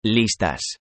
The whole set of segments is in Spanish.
Listas.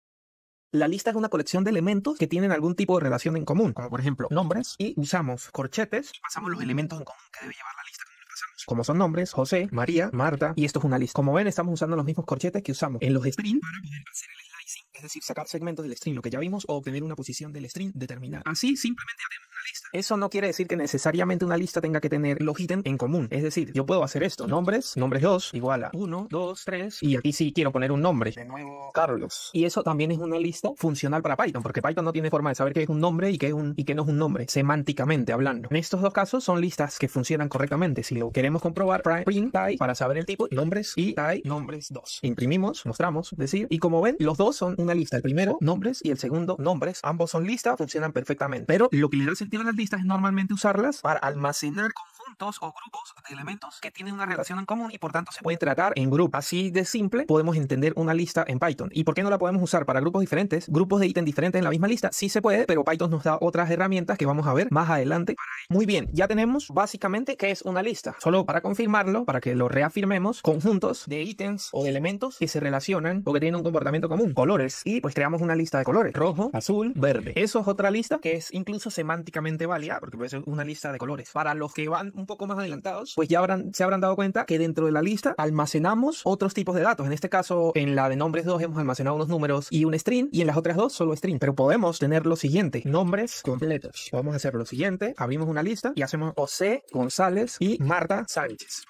La lista es una colección de elementos que tienen algún tipo de relación en común, como por ejemplo nombres, y usamos corchetes y pasamos los elementos en común que debe llevar la lista como lo pasamos. Como son nombres, José, María, Marta, y esto es una lista. Como ven, estamos usando los mismos corchetes que usamos en los string para poder hacer el slicing, es decir, sacar segmentos del string, lo que ya vimos, o obtener una posición del string determinada. Así simplemente hacemos una lista. Eso no quiere decir que necesariamente una lista tenga que tener los ítems en común. Es decir, yo puedo hacer esto. Nombres 2 igual a 1, 2, 3. Y aquí sí quiero poner un nombre. De nuevo, Carlos. Y eso también es una lista funcional para Python, porque Python no tiene forma de saber qué es un nombre y qué no es un nombre, semánticamente hablando. En estos dos casos son listas que funcionan correctamente. Si lo queremos comprobar, print type para saber el tipo, nombres y type nombres 2. Imprimimos, mostramos, decir, y como ven, los dos son una lista. El primero, nombres, y el segundo, nombres. Ambos son listas, funcionan perfectamente. Pero lo que le da sentido a las listas es normalmente usarlas para almacenar conjuntos o grupos de elementos que tienen una relación en común y por tanto se pueden tratar en grupos. Así de simple podemos entender una lista en Python. ¿Y por qué no la podemos usar para grupos diferentes? Grupos de ítems diferentes en la misma lista. Sí se puede, pero Python nos da otras herramientas que vamos a ver más adelante. Muy bien, ya tenemos básicamente qué es una lista. Solo para confirmarlo, para que lo reafirmemos, conjuntos de ítems o de elementos que se relacionan o que tienen un comportamiento común. Colores. Y pues creamos una lista de colores. Rojo, azul, verde. Eso es otra lista que es incluso semánticamente válida, porque puede ser una lista de colores. Para los que van un poco más adelantados, pues ya se habrán dado cuenta que dentro de la lista almacenamos otros tipos de datos. En este caso, en la de nombres 2 hemos almacenado unos números y un string, y en las otras dos solo string. Pero podemos tener lo siguiente: nombres completos. Podemos hacer lo siguiente: abrimos una lista y hacemos José González y Marta Sánchez.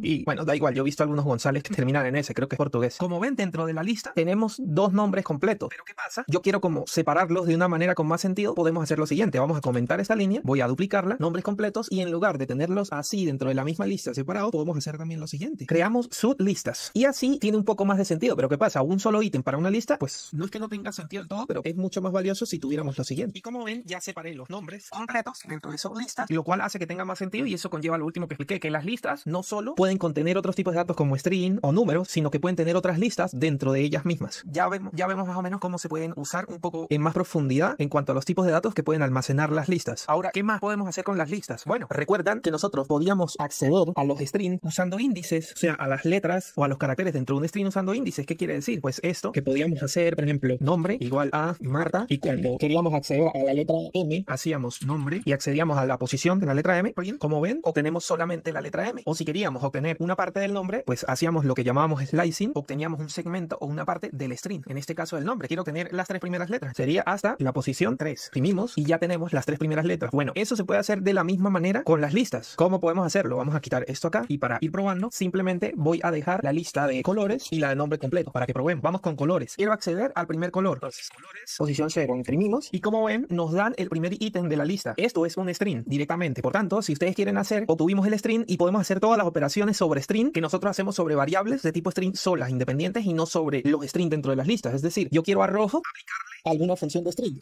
Y bueno, da igual, yo he visto algunos González que terminan en ese, creo que es portugués. Como ven, dentro de la lista tenemos dos nombres completos. Pero ¿qué pasa? Yo quiero como separarlos de una manera con más sentido. Podemos hacer lo siguiente: vamos a comentar esta línea, voy a duplicarla, nombres completos, y en lugar de tenerlos así dentro de la misma lista separados, podemos hacer también lo siguiente: creamos sublistas. Y así tiene un poco más de sentido. Pero ¿qué pasa? Un solo ítem para una lista, pues no es que no tenga sentido del todo, pero es mucho más valioso si tuviéramos lo siguiente. Y como ven, ya separé los nombres completos dentro de sublistas, lo cual hace que tenga más sentido, y eso conlleva lo último que expliqué, que las listas no solo pueden contener otros tipos de datos como string o números, sino que pueden tener otras listas dentro de ellas mismas. Ya vemos más o menos cómo se pueden usar un poco en más profundidad en cuanto a los tipos de datos que pueden almacenar las listas. Ahora, ¿qué más podemos hacer con las listas? Bueno, recuerdan que nosotros podíamos acceder a los strings usando índices, o sea, a las letras o a los caracteres dentro de un string usando índices. ¿Qué quiere decir? Pues esto, que podíamos hacer, por ejemplo, nombre igual a Marta, y cuando queríamos acceder a la letra M, hacíamos nombre y accedíamos a la posición de la letra M. Como ven, obtenemos solamente la letra M. O si queríamos obtener una parte del nombre, pues hacíamos lo que llamábamos slicing, obteníamos un segmento o una parte del string, en este caso del nombre. Quiero tener las tres primeras letras, sería hasta la posición 3. Imprimimos y ya tenemos las tres primeras letras. Bueno, eso se puede hacer de la misma manera con las listas. ¿Cómo podemos hacerlo? Vamos a quitar esto acá, y para ir probando simplemente voy a dejar la lista de colores y la de nombre completo para que probemos. Vamos con colores. Quiero acceder al primer color, entonces colores, posición 0, imprimimos, y como ven nos dan el primer ítem de la lista. Esto es un string directamente. Por tanto, si ustedes quieren hacer, obtuvimos el string y podemos hacer todas las operaciones sobre string que nosotros hacemos sobre variables de tipo string solas, independientes, y no sobre los string dentro de las listas. Es decir, yo quiero a rojo aplicarle alguna función de string.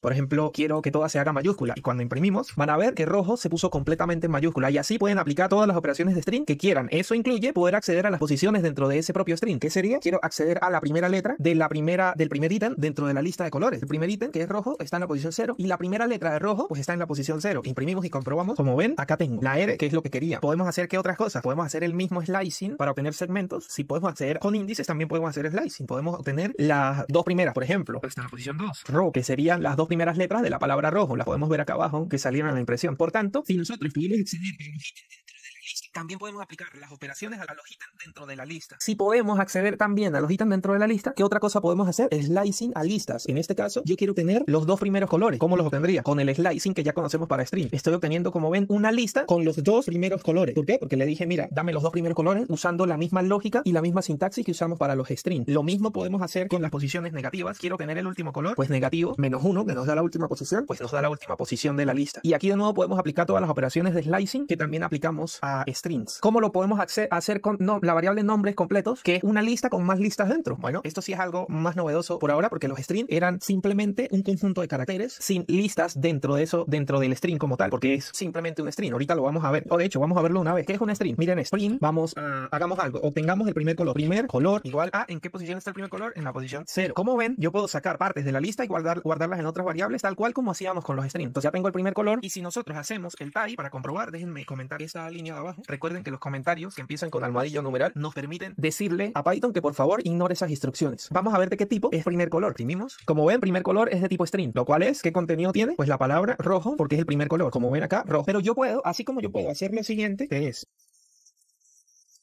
Por ejemplo, quiero que toda se haga mayúscula, y cuando imprimimos van a ver que rojo se puso completamente en mayúscula, y así pueden aplicar todas las operaciones de string que quieran. Eso incluye poder acceder a las posiciones dentro de ese propio string. ¿Qué sería? Quiero acceder a la primera letra del primer ítem dentro de la lista de colores. El primer ítem, que es rojo, está en la posición 0, y la primera letra de rojo pues está en la posición 0. Imprimimos y comprobamos. Como ven, acá tengo la R, que es lo que quería. Podemos hacer, ¿qué otras cosas? Podemos hacer el mismo slicing para obtener segmentos. Si podemos acceder con índices, también podemos hacer slicing. Podemos obtener las dos primeras, por ejemplo, está en la posición 2, rojo, que serían las dos primeras letras de la palabra rojo. Las podemos ver acá abajo, que salieron en la impresión. Por tanto, si nosotros pudimos acceder a los ítems dentro de la lista, también podemos aplicar las operaciones a los ítems dentro de la lista. Si podemos acceder también a los ítems dentro de la lista, ¿qué otra cosa podemos hacer? Slicing a listas. En este caso, yo quiero obtener los dos primeros colores. ¿Cómo los obtendría? Con el slicing que ya conocemos para string. Estoy obteniendo, como ven, una lista con los dos primeros colores. ¿Por qué? Porque le dije, mira, dame los dos primeros colores, usando la misma lógica y la misma sintaxis que usamos para los string. Lo mismo podemos hacer con las posiciones negativas. Quiero tener el último color, pues negativo, -1, que nos da la última posición, pues nos da la última posición de la lista. Y aquí de nuevo podemos aplicar todas las operaciones de slicing que también aplicamos a strings. ¿Cómo lo podemos hacer con la variable nombres completos, que es una lista con más listas dentro? Bueno, esto sí es algo más novedoso por ahora, porque los strings eran simplemente un conjunto de caracteres sin listas dentro de eso, dentro del string como tal, porque es simplemente un string. Ahorita lo vamos a ver, o de hecho vamos a verlo una vez. ¿Qué es un string? Miren, string, hagamos algo, obtengamos el primer color igual a, ¿en qué posición está el primer color? En la posición 0. Como ven, yo puedo sacar partes de la lista y guardarlas en otras variables, tal cual como hacíamos con los strings. Entonces ya tengo el primer color, y si nosotros hacemos el type para comprobar, déjenme comentar esa línea de abajo. Recuerden que los comentarios que empiezan con almohadilla o numeral nos permiten decirle a Python que por favor ignore esas instrucciones. Vamos a ver de qué tipo es primer color. Imprimimos. Como ven, primer color es de tipo string, lo cual es, ¿qué contenido tiene? Pues la palabra rojo, porque es el primer color. Como ven acá, rojo. Pero yo puedo, así como yo puedo hacer lo siguiente, que es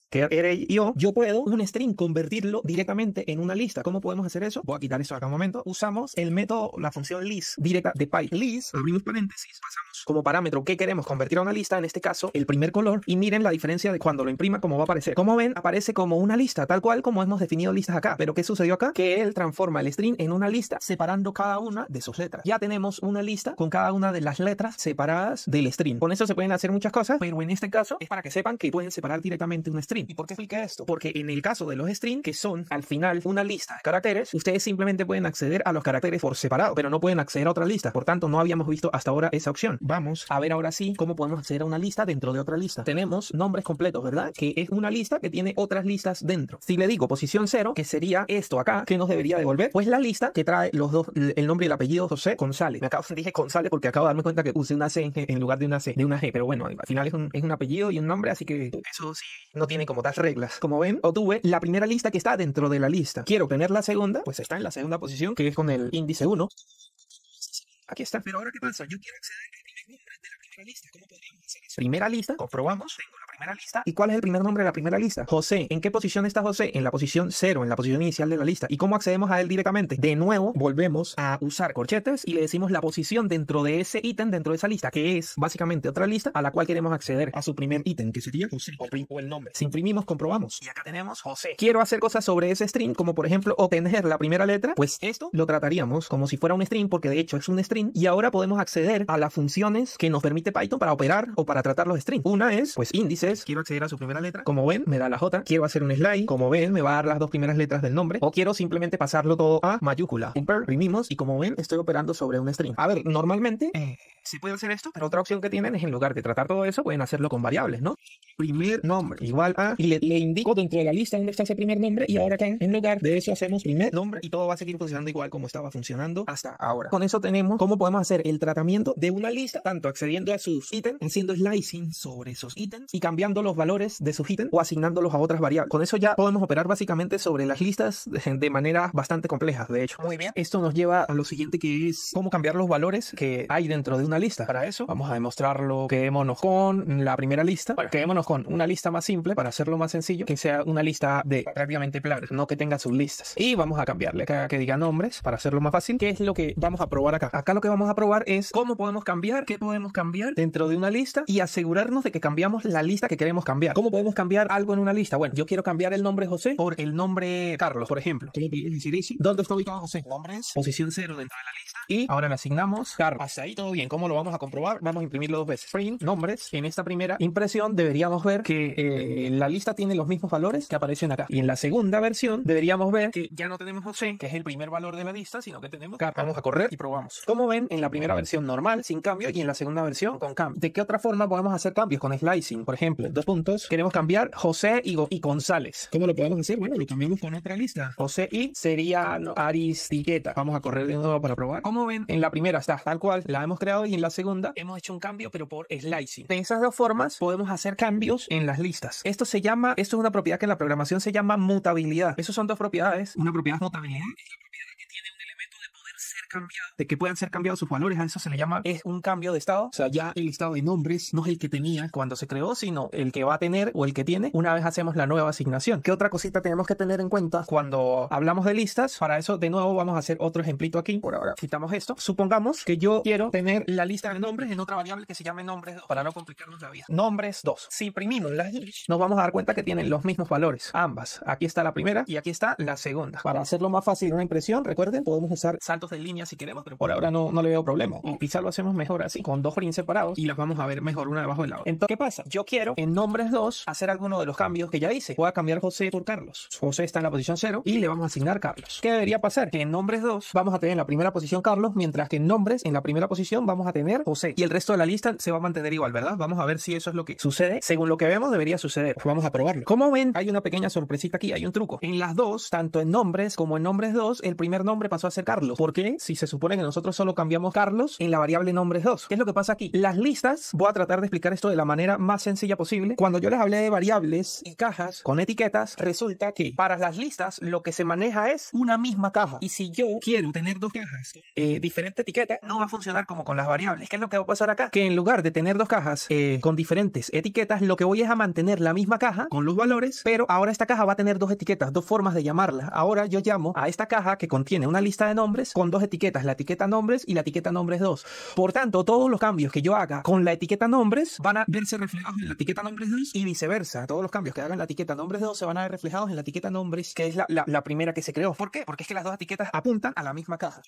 que era yo puedo un string convertirlo directamente en una lista. ¿Cómo podemos hacer eso? Voy a quitar eso acá un momento. Usamos el método, la función list directa de Python. List, abrimos paréntesis, pasamos como parámetro que queremos convertir a una lista, en este caso el primer color, y miren la diferencia de cuando lo imprima, cómo va a aparecer. Como ven, aparece como una lista, tal cual como hemos definido listas acá. Pero ¿qué sucedió acá? Que él transforma el string en una lista separando cada una de sus letras. Ya tenemos una lista con cada una de las letras separadas del string. Con eso se pueden hacer muchas cosas, pero en este caso es para que sepan que pueden separar directamente un string. ¿Y por qué expliqué esto? Porque en el caso de los strings, que son al final una lista de caracteres, ustedes simplemente pueden acceder a los caracteres por separado, pero no pueden acceder a otra lista. Por tanto, no habíamos visto hasta ahora esa opción. Vamos a ver ahora sí cómo podemos acceder a una lista dentro de otra lista. Tenemos nombres completos, ¿verdad? Que es una lista que tiene otras listas dentro. Si le digo posición 0, que sería esto acá, ¿qué nos debería devolver? Pues la lista que trae los dos, el nombre y el apellido José González. Dije González porque acabo de darme cuenta que usé una C en lugar de una C, de una G, pero bueno, al final es un apellido y un nombre, así que eso sí no tiene como tal reglas. Como ven, obtuve la primera lista que está dentro de la lista. Quiero obtener la segunda, pues está en la segunda posición, que es con el índice 1. Aquí está. Pero ahora, ¿qué pasa? Yo quiero acceder al primer nombre de la primera lista. ¿Cómo podríamos hacer eso? Primera lista, comprobamos. Tengo la primera lista. ¿Y cuál es el primer nombre de la primera lista? José. ¿En qué posición está José? En la posición 0, en la posición inicial de la lista. ¿Y cómo accedemos a él directamente? De nuevo, volvemos a usar corchetes y le decimos la posición dentro de ese ítem, dentro de esa lista, que es básicamente otra lista a la cual queremos acceder a su primer ítem, que sería José o el nombre. Si imprimimos, comprobamos. Y acá tenemos José. Quiero hacer cosas sobre ese string, como por ejemplo obtener la primera letra, pues esto lo trataríamos como si fuera un string, porque de hecho es un string, y ahora podemos acceder a las funciones que nos permite Python para operar o para tratar los strings. Una es, pues, índices. Quiero acceder a su primera letra. Como ven, me da la J. Quiero hacer un slide. Como ven, me va a dar las dos primeras letras del nombre. O quiero simplemente pasarlo todo a mayúscula. Imprimimos y como ven, estoy operando sobre un string. A ver, normalmente se puede hacer esto, pero otra opción que tienen es, en lugar de tratar todo eso, pueden hacerlo con variables, ¿no? Primer nombre igual a, y le indico dentro de la lista dónde está ese primer nombre, y ahora acá en lugar de eso hacemos primer nombre, y todo va a seguir funcionando igual como estaba funcionando hasta ahora. Con eso tenemos cómo podemos hacer el tratamiento de una lista, tanto accediendo a sus ítems, haciendo slicing sobre esos ítems y cambiando los valores de sus ítems o asignándolos a otras variables. Con eso ya podemos operar básicamente sobre las listas de manera bastante compleja, de hecho. Muy bien. Esto nos lleva a lo siguiente, que es cómo cambiar los valores que hay dentro de una lista. Para eso vamos a demostrarlo. Quedémonos con la primera lista. Bueno, quedémonos con una lista más simple para hacerlo más sencillo, que sea una lista de prácticamente palabras, no que tenga sublistas. Y vamos a cambiarle acá que diga nombres para hacerlo más fácil. ¿Qué es lo que vamos a probar acá? Acá lo que vamos a probar es cómo podemos cambiar, qué podemos cambiar dentro de una lista y asegurarnos de que cambiamos la lista que queremos cambiar. ¿Cómo podemos cambiar algo en una lista? Bueno, yo quiero cambiar el nombre José por el nombre Carlos, por ejemplo. ¿Qué le podemos decir eso? ¿Dónde está ubicado José? Nombres, posición 0 dentro de la lista. Y ahora le asignamos Carlos. Hasta ahí todo bien. ¿Cómo lo vamos a comprobar? Vamos a imprimirlo dos veces. Print nombres. En esta primera impresión deberíamos ver que la lista tiene los mismos valores que aparecen acá. Y en la segunda versión deberíamos ver que ya no tenemos José, que es el primer valor de la lista, sino que tenemos Carlos. Vamos a correr y probamos. Como ven, en la primera versión normal, sin cambio, y en la segunda versión con cambio. ¿De qué otra forma podemos hacer cambios? Con slicing, por ejemplo. Dos puntos. Queremos cambiar José y González. ¿Cómo lo podemos hacer? Bueno, lo cambiamos con otra lista. José y sería Aristiqueta. Vamos a correr de nuevo para probar. Como ven, en la primera está tal cual la hemos creado, y en la segunda hemos hecho un cambio, pero por slicing. De esas dos formas podemos hacer cambios en las listas. Esto es una propiedad que en la programación se llama mutabilidad. Esas son dos propiedades. Una propiedad es mutabilidad, de que puedan ser cambiados sus valores. A eso se le llama, es un cambio de estado. O sea, ya el estado de nombres no es el que tenía cuando se creó, sino el que va a tener o el que tiene una vez hacemos la nueva asignación. ¿Qué otra cosita tenemos que tener en cuenta cuando hablamos de listas? Para eso, de nuevo, vamos a hacer otro ejemplito aquí. Por ahora quitamos esto. Supongamos que yo quiero tener la lista de nombres en otra variable que se llame nombres 2, para no complicarnos la vida. Nombres 2. Si imprimimos las dos, nos vamos a dar cuenta que tienen los mismos valores. Ambas. Aquí está la primera y aquí está la segunda. Para hacerlo más fácil en una impresión, recuerden, podemos usar saltos de línea si queremos, pero por ahora no le veo problema. Quizá lo hacemos mejor así, con dos prints separados, y las vamos a ver mejor una debajo de la otra. Entonces, ¿qué pasa? Yo quiero en nombres 2 hacer alguno de los cambios que ya hice. Voy a cambiar José por Carlos. José está en la posición 0 y le vamos a asignar Carlos. ¿Qué debería pasar? Que en nombres 2 vamos a tener en la primera posición Carlos, mientras que en nombres, en la primera posición, vamos a tener José. Y el resto de la lista se va a mantener igual, ¿verdad? Vamos a ver si eso es lo que sucede. Según lo que vemos, debería suceder. Pues vamos a probarlo. Como ven, hay una pequeña sorpresita aquí, hay un truco. En las dos, tanto en nombres como en nombres 2, el primer nombre pasó a ser Carlos. ¿Por qué? si se supone que nosotros solo cambiamos Carlos en la variable nombres2? ¿Qué es lo que pasa aquí? Las listas, voy a tratar de explicar esto de la manera más sencilla posible. Cuando yo les hablé de variables y cajas con etiquetas, resulta que para las listas lo que se maneja es una misma caja. Y si yo quiero tener dos cajas diferente etiqueta, no va a funcionar como con las variables. ¿Qué es lo que va a pasar acá? Que en lugar de tener dos cajas con diferentes etiquetas, lo que voy es a mantener la misma caja con los valores, pero ahora esta caja va a tener dos etiquetas, dos formas de llamarla. Ahora yo llamo a esta caja que contiene una lista de nombres con dos etiquetas, la etiqueta nombres y la etiqueta nombres2. Por tanto, todos los cambios que yo haga con la etiqueta nombres van a verse reflejados en la etiqueta nombres2 y viceversa. Todos los cambios que hagan en la etiqueta nombres2 se van a ver reflejados en la etiqueta nombres, que es la primera que se creó. ¿Por qué? Porque es que las dos etiquetas apuntan a la misma caja.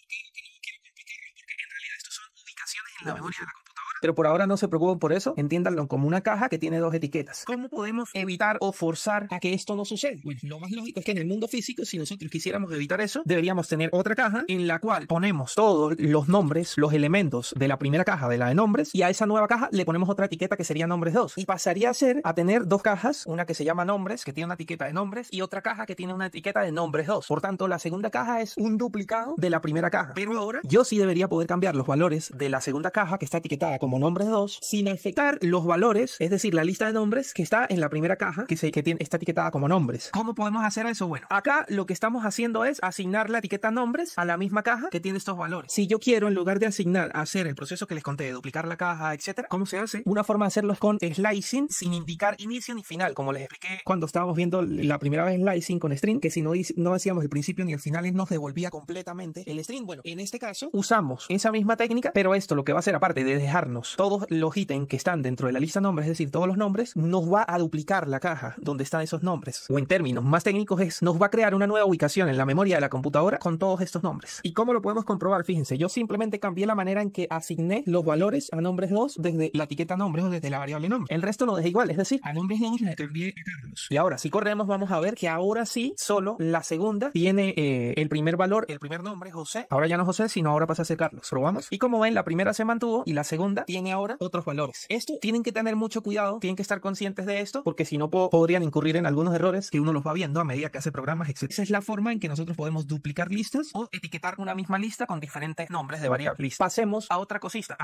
En la memoria de la computadora. Pero por ahora no se preocupen por eso, entiéndanlo como una caja que tiene dos etiquetas. ¿Cómo podemos evitar o forzar a que esto no suceda? Bueno, lo más lógico es que en el mundo físico, si nosotros quisiéramos evitar eso, deberíamos tener otra caja en la cual ponemos todos los nombres, los elementos de la primera caja, de la de nombres, y a esa nueva caja le ponemos otra etiqueta que sería nombres2. Y pasaría a tener dos cajas, una que se llama nombres, que tiene una etiqueta de nombres, y otra caja que tiene una etiqueta de nombres2. Por tanto, la segunda caja es un duplicado de la primera caja. Pero ahora yo sí debería poder cambiar los valores de la segunda caja, que está etiquetada como nombres2, sin afectar los valores, es decir, la lista de nombres que está en la primera caja, que está etiquetada como nombres. ¿Cómo podemos hacer eso? Bueno, acá lo que estamos haciendo es asignar la etiqueta nombres a la misma caja que tiene estos valores. Si yo quiero, en lugar de hacer el proceso que les conté, de duplicar la caja, etcétera, ¿cómo se hace? Una forma de hacerlo es con slicing, sin indicar inicio ni final, como les expliqué cuando estábamos viendo la primera vez slicing con string, que si no decíamos el principio ni el final, nos devolvía completamente el string. Bueno, en este caso usamos esa misma técnica, pero esto lo que va a hacer, aparte de dejarnos todos los ítems que están dentro de la lista de nombres, es decir, todos los nombres, nos va a duplicar la caja donde están esos nombres. O en términos más técnicos nos va a crear una nueva ubicación en la memoria de la computadora con todos estos nombres. ¿Y cómo lo podemos comprobar? Fíjense, yo simplemente cambié la manera en que asigné los valores a nombres2 desde la etiqueta nombres o desde la variable nombre. El resto lo dejé igual, es decir, a nombres2 le cambié a Carlos. Y ahora, si corremos, vamos a ver que ahora sí, solo la segunda tiene el primer valor, el primer nombre, José. Ahora ya no José, sino ahora pasa a ser Carlos. Probamos. Y como ven, la primera se mantuvo y la segunda tiene ahora otros valores. Esto tienen que tener mucho cuidado, tienen que estar conscientes de esto, porque si no podrían incurrir en algunos errores que uno los va viendo a medida que hace programas, etc. Esa es la forma en que nosotros podemos duplicar listas o etiquetar una misma lista con diferentes nombres de variables. Pasemos a otra cosita,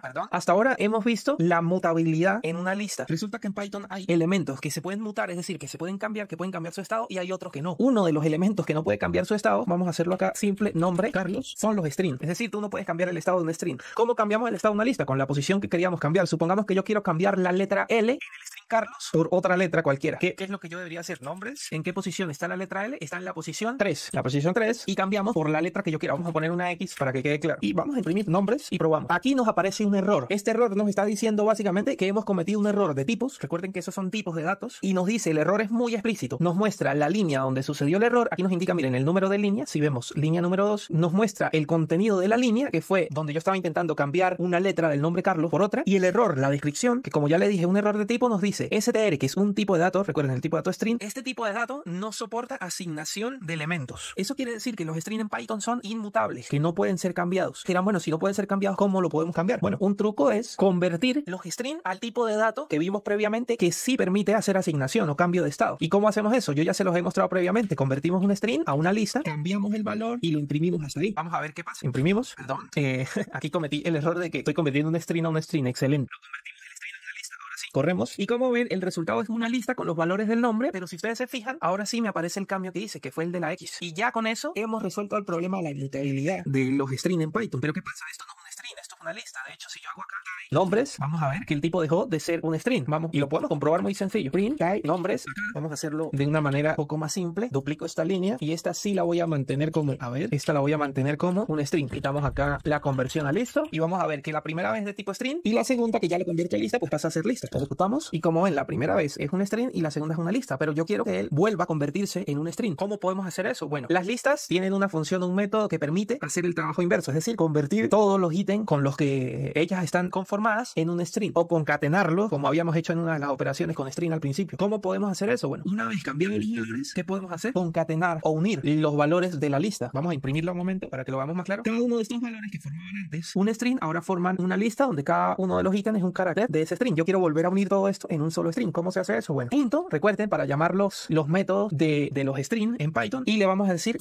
perdón. Hasta ahora hemos visto la mutabilidad en una lista. Resulta que en Python hay elementos que se pueden mutar, es decir, que se pueden cambiar, que pueden cambiar su estado, y hay otros que no. Uno de los elementos que no puede cambiar su estado, vamos a hacerlo acá simple, nombre, Carlos, son los strings. Es decir, tú no puedes cambiar el estado de un string. ¿Cómo cambiamos el estado de una lista? Con la posición que queríamos cambiar. Supongamos que yo quiero cambiar la letra L en el string Carlos por otra letra cualquiera. ¿Qué es lo que yo debería hacer? Nombres. ¿En qué posición está la letra L? Está en la posición 3. La posición 3, y cambiamos por la letra que yo quiera. Vamos a poner una X para que quede claro. Y vamos a imprimir nombres y probamos. Aquí nos aparece un error. Este error nos está diciendo básicamente que hemos cometido un error de tipos. Recuerden que esos son tipos de datos. Y nos dice, el error es muy explícito. Nos muestra la línea donde sucedió el error. Aquí nos indica, miren, el número de línea. Si vemos línea número 2, nos muestra el contenido de la línea, que fue donde yo estaba intentando cambiar una letra del nombre Carlos por otra. Y el error, la descripción, que como ya le dije, un error de tipo, nos dice str, que es un tipo de dato. Recuerden, el tipo de dato string. Este tipo de dato no soporta asignación de elementos. Eso quiere decir que los strings en Python son inmutables, que no pueden ser cambiados. Dirán, bueno, si no pueden ser cambiados, ¿cómo lo podemos cambiar? Bueno, un truco es convertir los strings al tipo de dato que vimos previamente, que sí permite hacer asignación o cambio de estado. ¿Y cómo hacemos eso? Yo ya se los he mostrado previamente. Convertimos un string a una lista, cambiamos el valor y lo imprimimos hasta ahí. Vamos a ver qué pasa. Imprimimos. Perdón. Aquí cometí el error de que estoy convirtiendo un string a un string. Excelente. Corremos y como ven el resultado es una lista con los valores del nombre, pero si ustedes se fijan, ahora sí me aparece el cambio que hice, que fue el de la X. Y ya con eso hemos resuelto el problema de la inmutabilidad de los strings en Python. Pero ¿qué pasa? Esto no es un string, esto es una lista. De hecho, si yo hago acá nombres, vamos a ver que el tipo dejó de ser un string. Vamos, y lo podemos comprobar muy sencillo. Print nombres. Vamos a hacerlo de una manera un poco más simple. Duplico esta línea y esta sí la voy a mantener como, esta la voy a mantener como un string. Quitamos acá la conversión a listo y vamos a ver que la primera vez es de tipo string y la segunda, que ya lo convierte a lista, pues pasa a ser lista. Ejecutamos y como ven, la primera vez es un string y la segunda es una lista, pero yo quiero que él vuelva a convertirse en un string. ¿Cómo podemos hacer eso? Bueno, las listas tienen una función, un método que permite hacer el trabajo inverso, es decir, convertir todos los ítems con los que ellas están conformadas transformadas en un string o concatenarlo como habíamos hecho en una de las operaciones con string al principio. ¿Cómo podemos hacer eso? Bueno, una vez cambiados los valores, ¿qué podemos hacer? Concatenar o unir los valores de la lista. Vamos a imprimirlo un momento para que lo veamos más claro. Cada uno de estos valores que formaban antes un string ahora forman una lista donde cada uno de los ítems es un carácter de ese string. Yo quiero volver a unir todo esto en un solo string. ¿Cómo se hace eso? Bueno, punto, recuerden, para llamar los métodos de los strings en Python, y le vamos a decir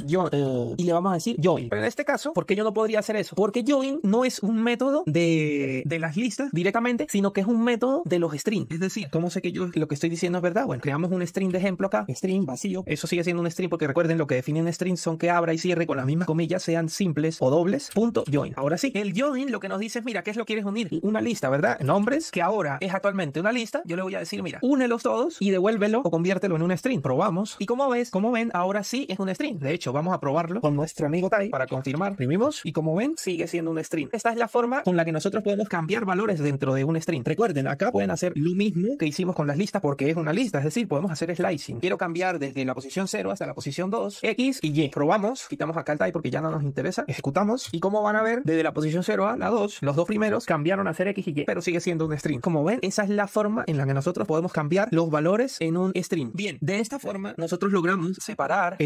join. Pero en este caso, ¿por qué yo no podría hacer eso? Porque join no es un método de las listas directamente, sino que es un método de los strings. Es decir, ¿cómo sé que yo lo que estoy diciendo es verdad? Bueno, creamos un string de ejemplo acá, string vacío. Eso sigue siendo un string porque recuerden, lo que definen strings son que abra y cierre con las mismas comillas, sean simples o dobles. Punto join. Ahora sí, el join lo que nos dice es, mira, ¿qué es lo que quieres unir? Una lista, ¿verdad? Nombres, que ahora es actualmente una lista. Yo le voy a decir, mira, únelos todos y devuélvelo o conviértelo en un string. Probamos. Y como ven, ahora sí es un string. De hecho, vamos a probarlo con nuestro amigo Tai para confirmar. Imprimimos y como ven, sigue siendo un string. Esta es la forma con la que nosotros podemos cambiar valores dentro de un string. Recuerden, acá pueden hacer lo mismo que hicimos con las listas porque es una lista. Es decir, podemos hacer slicing. Quiero cambiar desde la posición 0 hasta la posición 2, X y Y. Probamos. Quitamos acá el Tai porque ya no nos interesa. Ejecutamos. Y como van a ver, desde la posición 0 a la 2, los dos primeros cambiaron a ser X y Y, pero sigue siendo un string. Como ven, esa es la forma en la que nosotros podemos cambiar los valores en un string. Bien, de esta forma nosotros logramos separar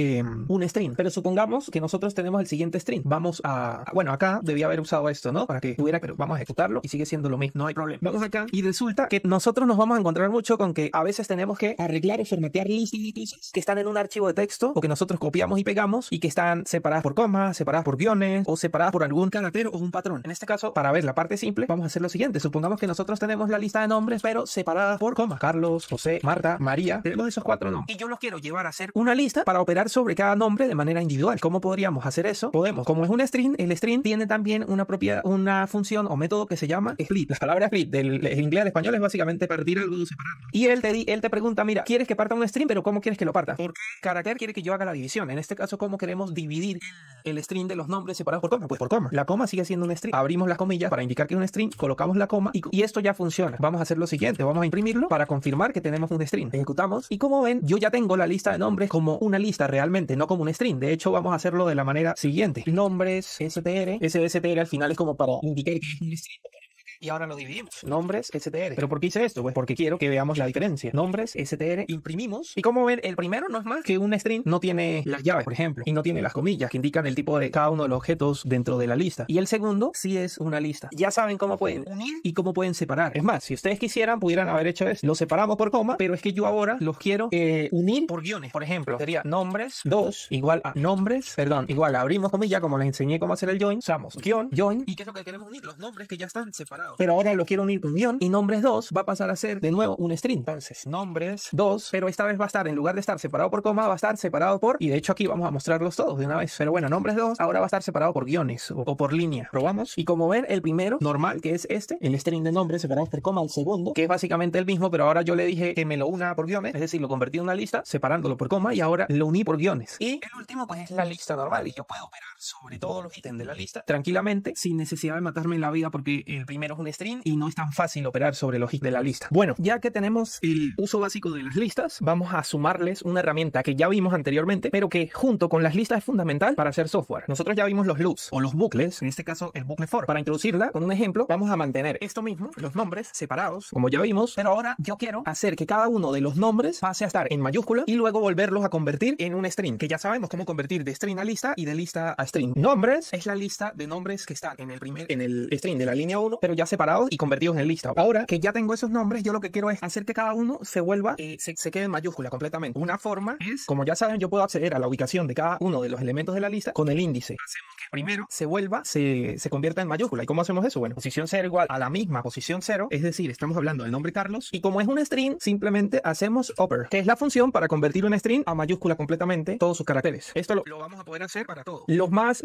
un string. Pero supongamos que nosotros tenemos el siguiente string. Vamos a... Bueno, acá debía haber usado esto, ¿no? Para que tuviera... Pero vamos a ejecutarlo y sigue siendo lo mismo. No hay problema. Vamos acá y resulta que nosotros nos vamos a encontrar mucho con que a veces tenemos que arreglar o formatear listas de cosas que están en un archivo de texto o que nosotros copiamos y pegamos y que están separadas por comas, separadas por guiones o separadas por algún carácter o un patrón. En este caso, para ver la parte simple, vamos a hacer lo siguiente. Supongamos que nosotros tenemos la lista de nombres, pero separadas por comas. Carlos, José, Marta, María. Tenemos esos 4 nombres. Y yo los quiero llevar a hacer una lista para operar sobre cada nombre de manera individual. ¿Cómo podríamos hacer eso? Podemos. Como es un string, el string tiene también una propiedad, una función o método que se llama split. Las palabras split del inglés al español es básicamente partir algo o separarlo. Y él te pregunta, mira, ¿quieres que parta un string? Pero ¿cómo quieres que lo parta? ¿Por qué carácter quiere que yo haga la división? En este caso, ¿cómo queremos dividir el string de los nombres separados por coma? Pues por coma. La coma sigue siendo un string. Abrimos las comillas para indicar que es un string, colocamos la coma y esto ya funciona. Vamos a hacer lo siguiente. Vamos a imprimirlo para confirmar que tenemos un string. Ejecutamos y como ven, yo ya tengo la lista de nombres como una lista realmente, no como un string. De hecho, vamos a hacerlo de la manera siguiente. Nombres, str. Ese str al final es como para indicar que es un string. Y ahora lo dividimos. Nombres, str. ¿Pero por qué hice esto? Pues porque quiero que veamos la diferencia. Nombres, str, imprimimos. Y como ven, el primero no es más que un string. No tiene las llaves, por ejemplo. Y no tiene las comillas que indican el tipo de cada uno de los objetos dentro de la lista. Y el segundo sí es una lista. Ya saben cómo pueden unir y cómo pueden separar. Es más, si ustedes quisieran, pudieran haber hecho esto. Los separamos por coma, pero es que yo ahora los quiero unir por guiones. Por ejemplo, sería nombres 2 igual a nombres, perdón, igual a abrimos comilla, como les enseñé cómo hacer el join. Usamos guión, join. ¿Y qué es lo que queremos unir? Los nombres que ya están separados. Pero ahora lo quiero unir con guión y nombres 2 va a pasar a ser de nuevo un string. Entonces, nombres 2, pero esta vez va a estar, en lugar de estar separado por coma, va a estar separado por, y de hecho aquí vamos a mostrarlos todos de una vez. Pero bueno, nombres 2 ahora va a estar separado por guiones o por línea. Probamos y como ven, el primero normal, que es este, el string de nombres separados por coma, el segundo, que es básicamente el mismo, pero ahora yo le dije que me lo una por guiones, es decir, lo convertí en una lista separándolo por coma y ahora lo uní por guiones. Y el último pues es la lista normal y yo puedo operar sobre todos los ítems de la lista tranquilamente sin necesidad de matarme la vida porque el primero es un string y no es tan fácil operar sobre los ítems de la lista. Bueno, ya que tenemos el uso básico de las listas, vamos a sumarles una herramienta que ya vimos anteriormente, pero que junto con las listas es fundamental para hacer software. Nosotros ya vimos los loops o los bucles, en este caso el bucle for. Para introducirla con un ejemplo, vamos a mantener esto mismo, los nombres separados, como ya vimos, pero ahora yo quiero hacer que cada uno de los nombres pase a estar en mayúscula y luego volverlos a convertir en un string, que ya sabemos cómo convertir de string a lista y de lista a string. Nombres es la lista de nombres que están en el string de la línea 1, pero ya separados y convertidos en lista. Ahora que ya tengo esos nombres, yo lo que quiero es hacer que cada uno se vuelva, se quede en mayúscula completamente. Una forma es, como ya saben, yo puedo acceder a la ubicación de cada uno de los elementos de la lista con el índice. Hacemos que primero se vuelva, se convierta en mayúscula. ¿Y cómo hacemos eso? Bueno, posición 0 igual a la misma posición 0, es decir, estamos hablando del nombre Carlos, y como es un string, simplemente hacemos upper, que es la función para convertir un string a mayúscula completamente todos sus caracteres. Esto lo vamos a poder hacer para todo. Los más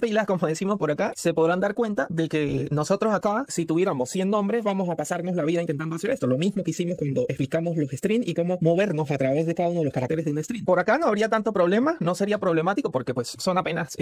pilas, como decimos por acá, se podrán dar cuenta de que nosotros acá, si tuviéramos 100 nombres, vamos a pasarnos la vida intentando hacer esto. Lo mismo que hicimos cuando explicamos los strings y cómo movernos a través de cada uno de los caracteres de un string. Por acá no habría tanto problema, no sería problemático porque pues son apenas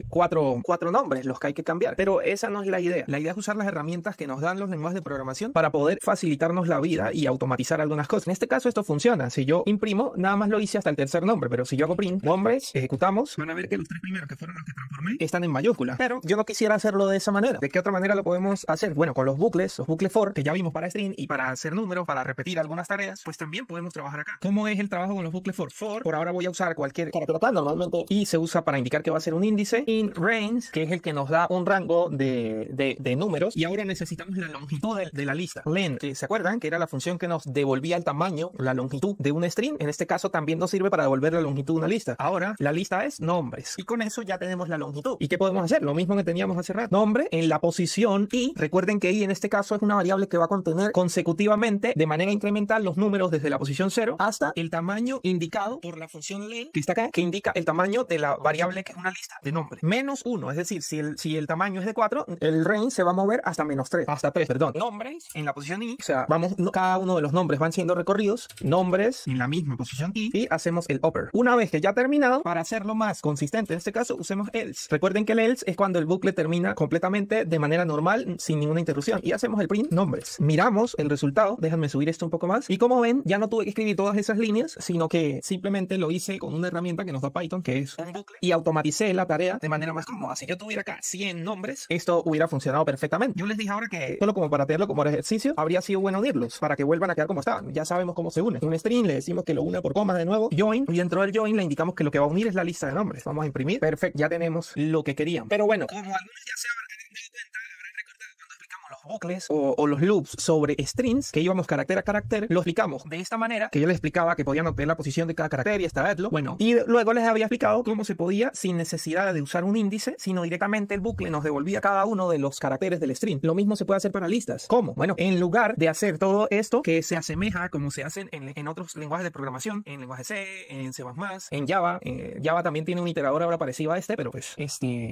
cuatro nombres los que hay que cambiar. Pero esa no es la idea. La idea es usar las herramientas que nos dan los lenguajes de programación para poder facilitarnos la vida y automatizar algunas cosas. En este caso esto funciona. Si yo imprimo, nada más lo hice hasta el tercer nombre, pero si yo hago print, nombres, ejecutamos, van a ver que los 3 primeros que fueron los que transformé están en mayúscula. Pero yo no quisiera hacerlo de esa manera. ¿De qué otra manera lo podemos hacer? Bueno, con los bucles for, que ya vimos para string y para hacer números, para repetir algunas tareas, pues también podemos trabajar acá. ¿Cómo es el trabajo con los bucles for? Por ahora voy a usar cualquier carácter acá normalmente y se usa para indicar que va a ser un índice. In range, que es el que nos da un rango de números. Y ahora necesitamos la longitud de la lista. Len, ¿se acuerdan? Que era la función que nos devolvía el tamaño, la longitud de un string. En este caso también nos sirve para devolver la longitud de una lista. Ahora la lista es nombres. Y con eso ya tenemos la longitud. ¿Y qué podemos hacer? Lo mismo que teníamos hace rato. Nombre en la posición y recuerden que i en este caso es una variable que va a contener consecutivamente de manera incremental los números desde la posición 0 hasta el tamaño indicado por la función len que está acá, que indica el tamaño de la variable que es una lista de nombre. Menos 1, es decir, si el tamaño es de 4, el range se va a mover hasta menos 3, hasta 3, perdón. Nombres en la posición i, o sea, cada uno de los nombres van siendo recorridos, nombres en la misma posición i, y hacemos el upper. Una vez que ya ha terminado, para hacerlo más consistente en este caso, usemos else. Recuerden que el else es cuando el bucle termina completamente de manera normal, sin ninguna interrupción, y hacemos el print nombres. Miramos el resultado, déjenme subir esto un poco más, y como ven, ya no tuve que escribir todas esas líneas, sino que simplemente lo hice con una herramienta que nos da Python, que es un bucle, y automaticé la tarea de manera más cómoda. Si yo tuviera acá 100 nombres, esto hubiera funcionado perfectamente. Yo les dije ahora que solo como para tenerlo como ejercicio, habría sido bueno unirlos para que vuelvan a quedar como estaban. Ya sabemos cómo se une. Un string le decimos que lo una por comas de nuevo, join, y dentro del join le indicamos que lo que va a unir es la lista de nombres. Vamos a imprimir. Perfecto, ya tenemos lo que queríamos. Pero bueno, como algunos ya se habrán dado cuenta, habrán recordado cuando explicamos los bucles o los loops sobre strings, que íbamos carácter a carácter, lo explicamos de esta manera, que yo les explicaba que podían obtener la posición de cada carácter y extraerlo. Bueno, y luego les había explicado cómo se podía, sin necesidad de usar un índice, sino directamente el bucle nos devolvía cada uno de los caracteres del string. Lo mismo se puede hacer para listas. ¿Cómo? Bueno, en lugar de hacer todo esto que se asemeja como se hacen en otros lenguajes de programación, en lenguaje C, en C++, en Java. Java también tiene un iterador ahora parecido a este, pero pues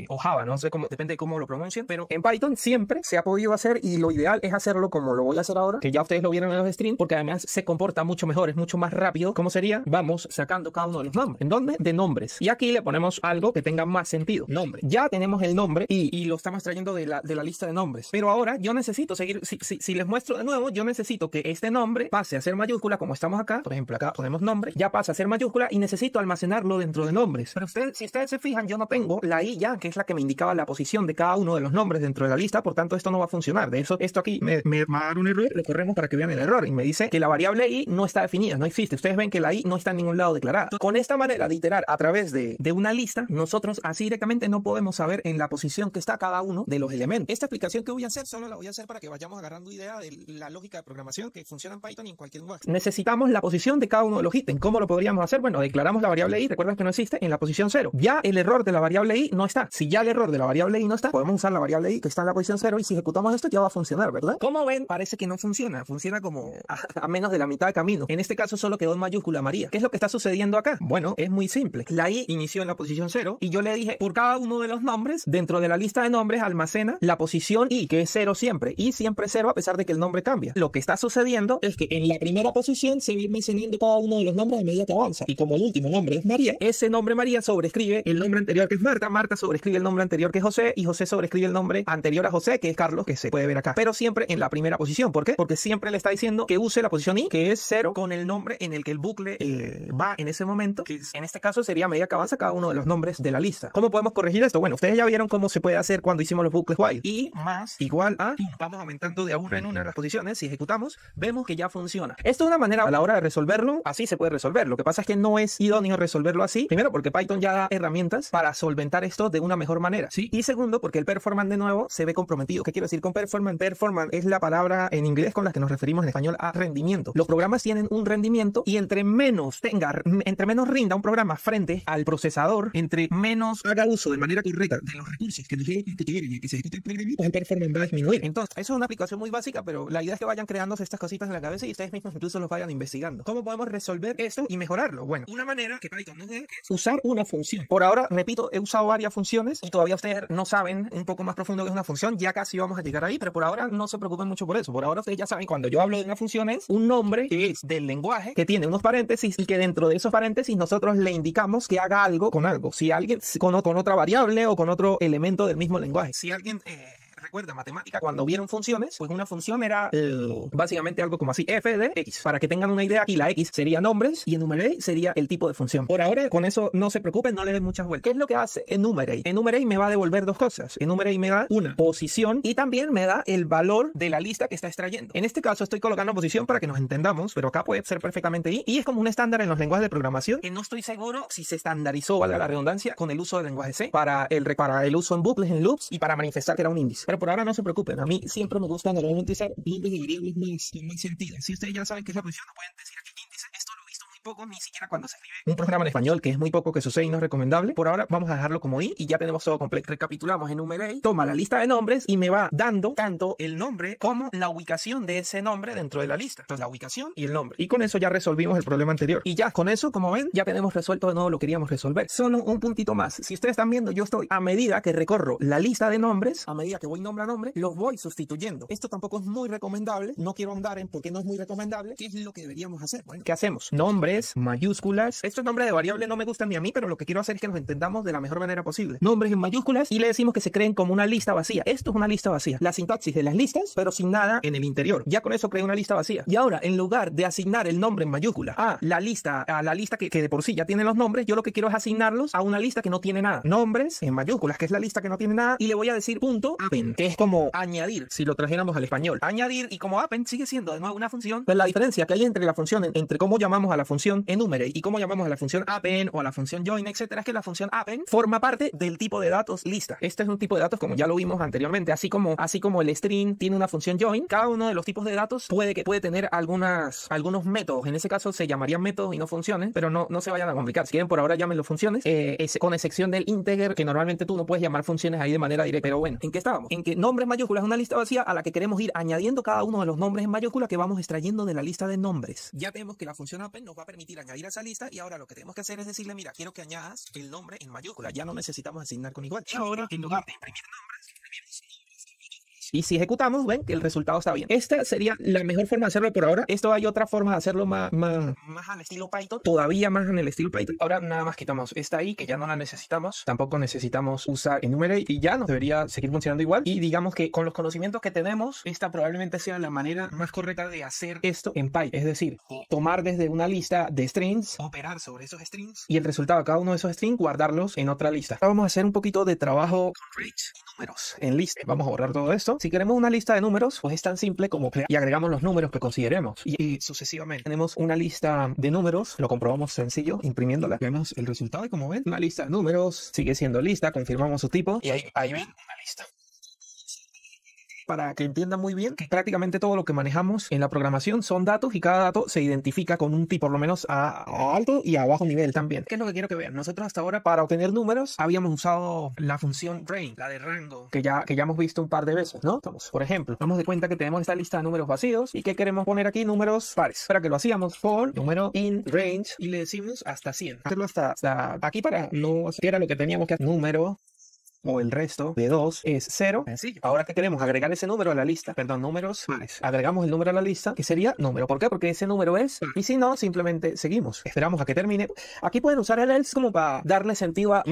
o Java, no sé cómo, depende de cómo lo pronuncien, pero en Python siempre se ha podido hacer, y lo ideal es hacerlo como lo voy a hacer ahora, que ya ustedes lo vieron en los streams, porque además se comporta mucho mejor, es mucho más rápido. ¿Cómo sería? Vamos sacando cada uno de los nombres. ¿En dónde? De nombres. Y aquí le ponemos algo que tenga más sentido. Nombre. Ya tenemos el nombre y lo estamos trayendo de la lista de nombres. Pero ahora yo necesito seguir, si les muestro de nuevo, yo necesito que este nombre pase a ser mayúscula, como estamos acá. Por ejemplo, acá ponemos nombre, ya pasa a ser mayúscula y necesito almacenarlo dentro de nombres. Pero si ustedes se fijan, yo no tengo la i ya, que es la que me indicaba la posición de cada uno de los nombres dentro de la lista, por tanto esto no va a funcionar. De eso, esto aquí me va a dar un error, le corremos para que vean el error y me dice que la variable i no está definida, no existe. Ustedes ven que la i no está en ningún lado declarada. Con esta manera de iterar a través de una lista, nosotros así directamente no podemos saber en la posición que está cada uno de los elementos. Esta explicación que voy a hacer solo la voy a hacer para que vayamos agarrando idea de la lógica de programación que funciona en Python y en cualquier lenguaje. Necesitamos la posición de cada uno de los ítems. ¿Cómo lo podríamos hacer? Bueno, declaramos la variable i, recuerden que no existe, en la posición 0. Ya el error de la variable i no está. Si ya el error de la variable i no está, podemos usar la variable i que está en la posición 0 y si ejecutamos esto ya va a funcionar, ¿verdad? Como ven, parece que no funciona. Funciona como a menos de la mitad de camino. En este caso solo quedó en mayúscula María. ¿Qué es lo que está sucediendo acá? Bueno, es muy simple. La i inició en la posición 0 y yo le dije, por cada uno de los nombres, dentro de la lista de nombres almacena la posición i, que es 0 siempre. Y siempre 0 a pesar de que el nombre cambia. Lo que está sucediendo es que en la primera posición se va almacenando cada uno de los nombres a medida que avanza. Y como el último nombre es María, ese nombre María sobrescribe el nombre anterior que es Marta, Marta sobrescribe el nombre anterior que es José y José sobrescribe el nombre anterior a José que es Carlos, que se puede ver acá. Pero siempre en la primera posición. ¿Por qué? Porque siempre le está diciendo que use la posición i, que es 0, con el nombre en el que el bucle va en ese momento, que en este caso sería a medida que avanza cada uno de los nombres de la lista. ¿Cómo podemos corregir esto? Bueno, ustedes ya vieron cómo se puede hacer cuando hicimos los bucles while. I más igual a, vamos aumentando de a una en una de las posiciones. Si ejecutamos, vemos que ya funciona. Esto es una manera a la hora de resolverlo, así se puede resolver. Lo que pasa es que no es idóneo resolverlo así. Primero, porque Python ya da herramientas para solventar esto de una mejor manera, ¿sí? Y segundo, porque el performance de nuevo se ve comprometido. ¿Qué quiero decir con performance? Performance es la palabra en inglés con la que nos referimos en español a rendimiento. Los programas tienen un rendimiento y entre menos rinda un programa frente al procesador, entre menos haga uso de manera correcta de los recursos que se ejecute el programa, pues el performance va a disminuir. Entonces, eso es una aplicación muy básica, pero la idea es que vayan creándose estas cositas en la cabeza y ustedes mismos incluso los vayan investigando. ¿Cómo podemos resolver esto y mejorarlo? Bueno, una manera que Python nos da es usar una función. Por ahora, repito, he usado varias funciones y todavía ustedes no saben un poco más profundo qué es una función. Ya casi vamos a llegar ahí, pero por ahora no se preocupen mucho por eso. Por ahora ustedes ya saben, cuando yo hablo de una función es un nombre que es del lenguaje, que tiene unos paréntesis y que dentro de esos paréntesis nosotros le indicamos que haga algo con algo. Si alguien con otra variable o con otro elemento del mismo lenguaje. Si alguien recuerda matemática, cuando vieron funciones, pues una función era básicamente algo como así, f de x. Para que tengan una idea, aquí la x sería nombres y enumerate sería el tipo de función. Por ahora, con eso no se preocupen, no le den muchas vueltas. ¿Qué es lo que hace enumerate? Enumerate me va a devolver dos cosas. Enumerate me da una posición y también me da el valor de la lista que está extrayendo. En este caso estoy colocando posición para que nos entendamos, pero acá puede ser perfectamente y es como un estándar en los lenguajes de programación que no estoy seguro si se estandarizó, valga la redundancia, con el uso del lenguaje C para el uso en bucles, en loops y para manifestar que era un índice. Pero por ahora no se preocupen, a mí siempre me gusta normalmente usar nombres y variables más sentido. Si ustedes ya saben qué es la posición, no pueden decir aquí índice. Esto lo he visto muy poco, ni siquiera cuando se escribe un programa en español, que es muy poco que sucede y no es recomendable. Por ahora vamos a dejarlo como y ya tenemos todo completo. Recapitulamos: enumerate toma la lista de nombres y me va dando tanto el nombre como la ubicación de ese nombre dentro de la lista. Entonces la ubicación y el nombre. Y con eso ya resolvimos el problema anterior. Y ya con eso, como ven, ya tenemos resuelto de nuevo lo que queríamos resolver. Solo un puntito más. Si ustedes están viendo, yo estoy, a medida que recorro la lista de nombres, a medida que voy nombre a nombre, los voy sustituyendo. Esto tampoco es muy recomendable. No quiero ahondar en por qué no es muy recomendable. ¿Qué es lo que deberíamos hacer? Bueno, ¿qué hacemos? Nombres, mayúsculas. Estos nombres de variable no me gustan ni a mí, pero lo que quiero hacer es que los entendamos de la mejor manera posible. Nombres en mayúsculas y le decimos que se creen como una lista vacía. Esto es una lista vacía. La sintaxis de las listas, pero sin nada en el interior. Ya con eso creo una lista vacía. Y ahora, en lugar de asignar el nombre en mayúscula a la lista que de por sí ya tiene los nombres, yo lo que quiero es asignarlos a una lista que no tiene nada. Nombres en mayúsculas, que es la lista que no tiene nada, y le voy a decir punto append, que es como añadir, si lo trajéramos al español. Añadir, y como append sigue siendo de nuevo una función, pues la diferencia que hay entre la función, entre cómo llamamos a la función enumerate y cómo llamamos a la función append o a la función join, etcétera, es que la función append forma parte del tipo de datos lista. Este es un tipo de datos como ya lo vimos anteriormente, así como el string tiene una función join. Cada uno de los tipos de datos puede tener algunos métodos. En ese caso se llamarían métodos y no funciones, pero no se vayan a complicar. Si quieren, por ahora llámenlo funciones, con excepción del integer, que normalmente tú no puedes llamar funciones ahí de manera directa. Pero bueno, ¿en qué estábamos? En que nombres mayúsculas es una lista vacía a la que queremos ir añadiendo cada uno de los nombres en mayúscula que vamos extrayendo de la lista de nombres. Ya tenemos que la función append nos va a permitir añadir a esa lista y ahora lo que tenemos que hacer es decirle, mira, quiero que añadas el nombre en mayúscula. Ya no necesitamos asignar con igual. Y ahora, en lugar de imprimir nombres, imprimimos y si ejecutamos, ven que el resultado está bien. Esta sería la mejor forma de hacerlo por ahora. Esto hay otra forma de hacerlo más al estilo Python, todavía más en el estilo Python. Ahora nada más quitamos esta ahí, que ya no la necesitamos. Tampoco necesitamos usar enumerate y ya nos debería seguir funcionando igual. Y digamos que con los conocimientos que tenemos, esta probablemente sea la manera más correcta de hacer esto en Python. Es decir, tomar desde una lista de strings, operar sobre esos strings y el resultado de cada uno de esos strings guardarlos en otra lista. Ahora vamos a hacer un poquito de trabajo con range y números en lista. Vamos a borrar todo esto. Si queremos una lista de números, pues es tan simple como crear y agregamos los números que consideremos y sucesivamente. Tenemos una lista de números, lo comprobamos sencillo, imprimiéndola. Vemos el resultado y como ven, una lista de números sigue siendo lista, confirmamos su tipo y ahí ven una lista. Para que entiendan muy bien que prácticamente todo lo que manejamos en la programación son datos y cada dato se identifica con un tipo, por lo menos a alto y a bajo nivel también. ¿Qué es lo que quiero que vean? Nosotros hasta ahora para obtener números habíamos usado la función range, la de rango, que ya hemos visto un par de veces, ¿no? Entonces, por ejemplo, damos de cuenta que tenemos esta lista de números vacíos y que queremos poner aquí números pares. Para que lo hacíamos for número in range y le decimos hasta 100. Hacerlo hasta aquí para no hacer era lo que teníamos que hacer. Número o el resto de 2 es 0. Sencillo. Ahora que queremos agregar ese número a la lista, perdón, números pares. Agregamos el número a la lista, que sería número. ¿Por qué? Porque ese número es par. Y si no, simplemente seguimos. Esperamos a que termine. Aquí pueden usar el else como para darle sentido a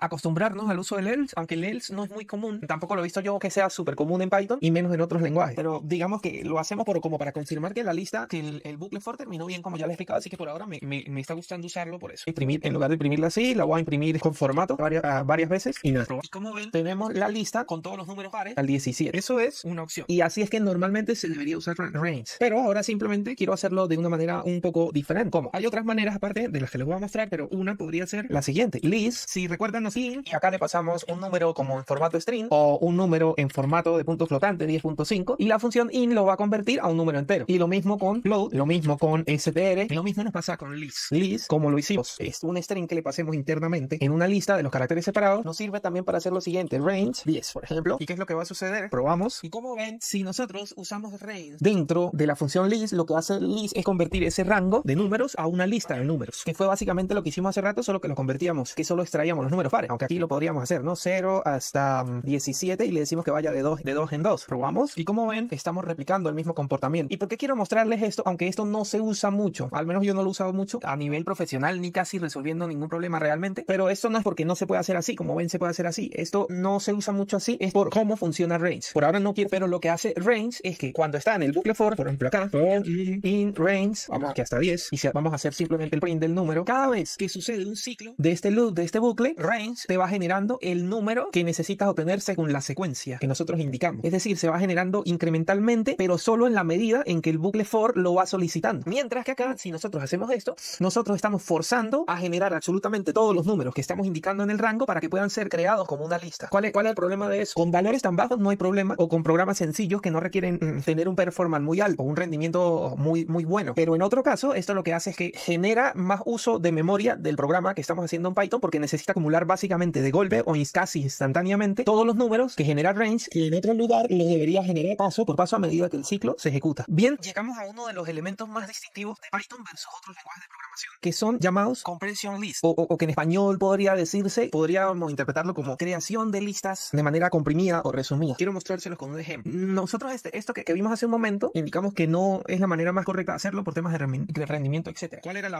acostumbrarnos al uso del else, aunque el else no es muy común. Tampoco lo he visto yo que sea súper común en Python y menos en otros lenguajes. Pero digamos que lo hacemos como para confirmar que la lista, que el bucle for terminó bien, como ya les he explicado. Así que por ahora me está gustando usarlo por eso. Imprimir, en lugar de imprimirla así, la voy a imprimir con formato varias veces y nada. Como ven, tenemos la lista con todos los números pares al 17. Eso es una opción. Y así es que normalmente se debería usar range. Pero ahora simplemente quiero hacerlo de una manera un poco diferente. ¿Cómo? Hay otras maneras aparte de las que les voy a mostrar, pero una podría ser la siguiente. List, si recuerdan así, y acá le pasamos un número como en formato string o un número en formato de punto flotante 10.5 y la función in lo va a convertir a un número entero. Y lo mismo con float, lo mismo con str, y lo mismo nos pasa con list. List, como lo hicimos, es un string que le pasemos internamente en una lista de los caracteres separados, nos sirve también para hacer lo siguiente. Range 10, por ejemplo. ¿Y qué es lo que va a suceder? Probamos. Y como ven, si nosotros usamos range dentro de la función list, lo que hace list es convertir ese rango de números a una lista de números, que fue básicamente lo que hicimos hace rato, solo que lo convertíamos, que solo extraíamos los números pares, aunque aquí lo podríamos hacer, ¿no? 0 hasta 17 y le decimos que vaya de 2 en 2. Probamos. Y como ven, estamos replicando el mismo comportamiento. ¿Y por qué quiero mostrarles esto? Aunque esto no se usa mucho, al menos yo no lo he usado mucho a nivel profesional, ni casi resolviendo ningún problema realmente, pero esto no es porque no se puede hacer así. Como ven, se puede hacer así. esto no se usa mucho así es por cómo funciona range. Por ahora no quiero, pero lo que hace range es que cuando está en el bucle for, por ejemplo acá, for in range, vamos aquí hasta 10, y si vamos a hacer simplemente el print del número, cada vez que sucede un ciclo de este loop, de este bucle, range te va generando el número que necesitas obtener según la secuencia que nosotros indicamos. Es decir, se va generando incrementalmente, pero solo en la medida en que el bucle for lo va solicitando. Mientras que acá, si nosotros hacemos esto, nosotros estamos forzando a generar absolutamente todos los números que estamos indicando en el rango para que puedan ser creados como una lista. ¿Cuál es el problema de eso? Con valores tan bajos no hay problema, o con programas sencillos que no requieren tener un performance muy alto o un rendimiento muy bueno. Pero en otro caso, esto lo que hace es que genera más uso de memoria del programa que estamos haciendo en Python, porque necesita acumular básicamente de golpe o casi instantáneamente todos los números que genera range, que en otro lugar los debería generar paso por paso a medida que el ciclo se ejecuta. Bien, llegamos a uno de los elementos más distintivos de Python versus otros lenguajes de programación, que son llamados compression lists, o que en español podríamos interpretarlo como creación de listas de manera comprimida o resumida. Quiero mostrárselos con un ejemplo. Nosotros esto que vimos hace un momento, indicamos que no es la manera más correcta de hacerlo por temas de rendimiento, etc. ¿Cuál era la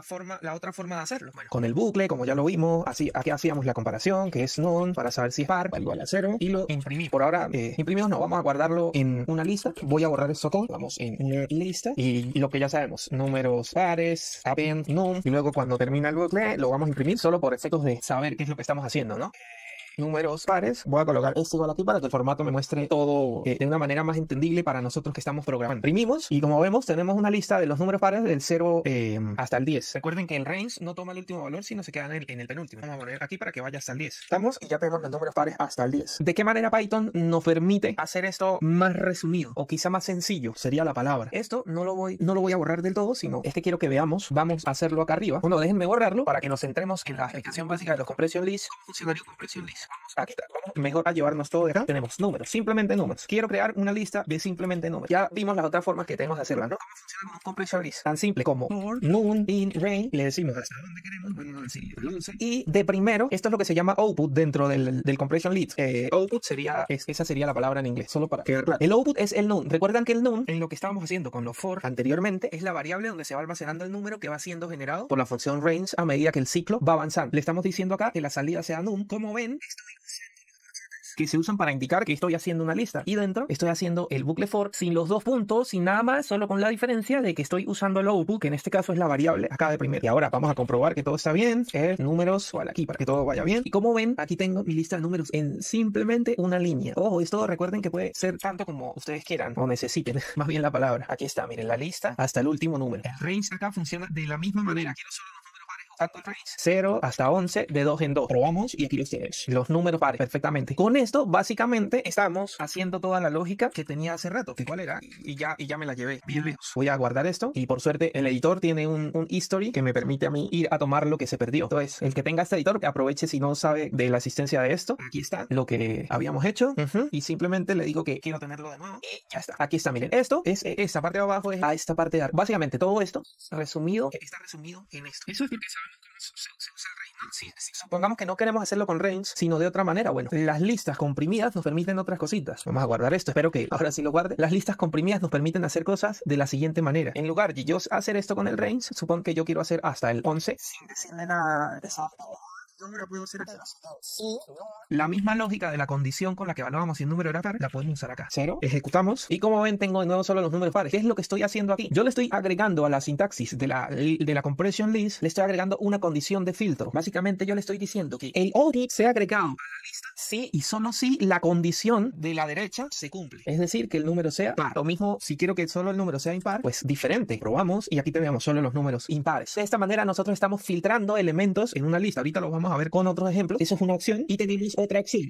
otra forma de hacerlo? Bueno, con el bucle, como ya lo vimos, aquí hacíamos la comparación, que es none, para saber si es par, igual a 0, y lo imprimimos. Por ahora, imprimimos no, vamos a guardarlo en una lista. Voy a borrar esto todo, vamos en una lista, y lo que ya sabemos, números pares, append, none, y luego cuando termina el bucle, lo vamos a imprimir solo por efectos de saber qué es lo que estamos haciendo, ¿no? Números pares, voy a colocar esto igual aquí para que el formato me muestre todo de una manera más entendible para nosotros que estamos programando. Imprimimos y como vemos tenemos una lista de los números pares del 0 hasta el 10. Recuerden que el range no toma el último valor, sino se queda en el penúltimo. Vamos a poner aquí para que vaya hasta el 10. Estamos y ya tenemos los números pares hasta el 10. ¿De qué manera Python nos permite hacer esto más resumido o quizá más sencillo? Sería la palabra. Esto no lo voy a borrar del todo, sino es que quiero que veamos. Vamos a hacerlo acá arriba. Bueno, déjenme borrarlo para que nos centremos en la explicación básica de los compression lists. ¿Cómo funcionaría un compression list? Aquí está. Vamos mejor a llevarnos todo de acá. Tenemos números, simplemente números. Quiero crear una lista de simplemente números. Ya vimos las otras formas que tenemos de hacerla, ¿no? ¿Cómo funciona un compression list? Tan simple como for, none, in, range. Le decimos hasta dónde queremos. Bueno, decir el 11. Y de primero, esto es lo que se llama output dentro del compression list. Output esa sería la palabra en inglés, solo para quedar claro. El output es el none. Recuerdan que el none, en lo que estábamos haciendo con los for anteriormente, es la variable donde se va almacenando el número que va siendo generado por la función range a medida que el ciclo va avanzando. Le estamos diciendo acá que la salida sea none. Como ven, que se usan para indicar que estoy haciendo una lista, y dentro estoy haciendo el bucle for sin los dos puntos, sin nada más, solo con la diferencia de que estoy usando el output, que en este caso es la variable acá de primero. Y ahora vamos a comprobar que todo está bien, números igual aquí para que todo vaya bien, y como ven aquí tengo mi lista de números en simplemente una línea. Ojo, esto recuerden que puede ser tanto como ustedes quieran o necesiten, más bien la palabra. Aquí está, miren la lista hasta el último número. El range acá funciona de la misma manera. Quiero solo tanto el range 0 hasta 11 de 2 en 2. Probamos y aquí los números pares perfectamente. Con esto básicamente estamos haciendo toda la lógica que tenía hace rato, que cuál era, y ya me la llevé bien lejos. Voy a guardar esto y por suerte el editor tiene un history que me permite a mí ir a tomar lo que se perdió. Entonces el que tenga este editor que aproveche, si no sabe de la existencia de esto. Aquí está lo que habíamos hecho y simplemente le digo que quiero tenerlo de nuevo y ya está. Aquí está, miren, esto es esta parte de abajo, es a esta parte de arriba. Básicamente todo esto resumido está resumido en esto. Eso es porque sabemos se usa el range, ¿no? Si supongamos que no queremos hacerlo con range, sino de otra manera, bueno, las listas comprimidas nos permiten otras cositas. Vamos a guardar esto, espero que ahora sí lo guarde. Las listas comprimidas nos permiten hacer cosas de la siguiente manera. En lugar de yo hacer esto con el range, supongo que yo quiero hacer hasta el 11 sin decirle nada de eso. Yo no la puedo hacer acá. Sí, no. La misma lógica de la condición con la que evaluamos si un número era par, la podemos usar acá. 0, ejecutamos, y como ven tengo de nuevo solo los números pares. ¿Qué es lo que estoy haciendo aquí? Yo le estoy agregando a la sintaxis de la compression list, le estoy agregando una condición de filtro. Básicamente yo le estoy diciendo que el output sea agregado a la lista si y solo si la condición de la derecha se cumple. Es decir, que el número sea par. Lo mismo si quiero que solo el número sea impar, pues diferente. Probamos y aquí tenemos solo los números impares. De esta manera nosotros estamos filtrando elementos en una lista. Ahorita lo vamos a ver con otros ejemplos. Eso es una opción y tenemos otra opción.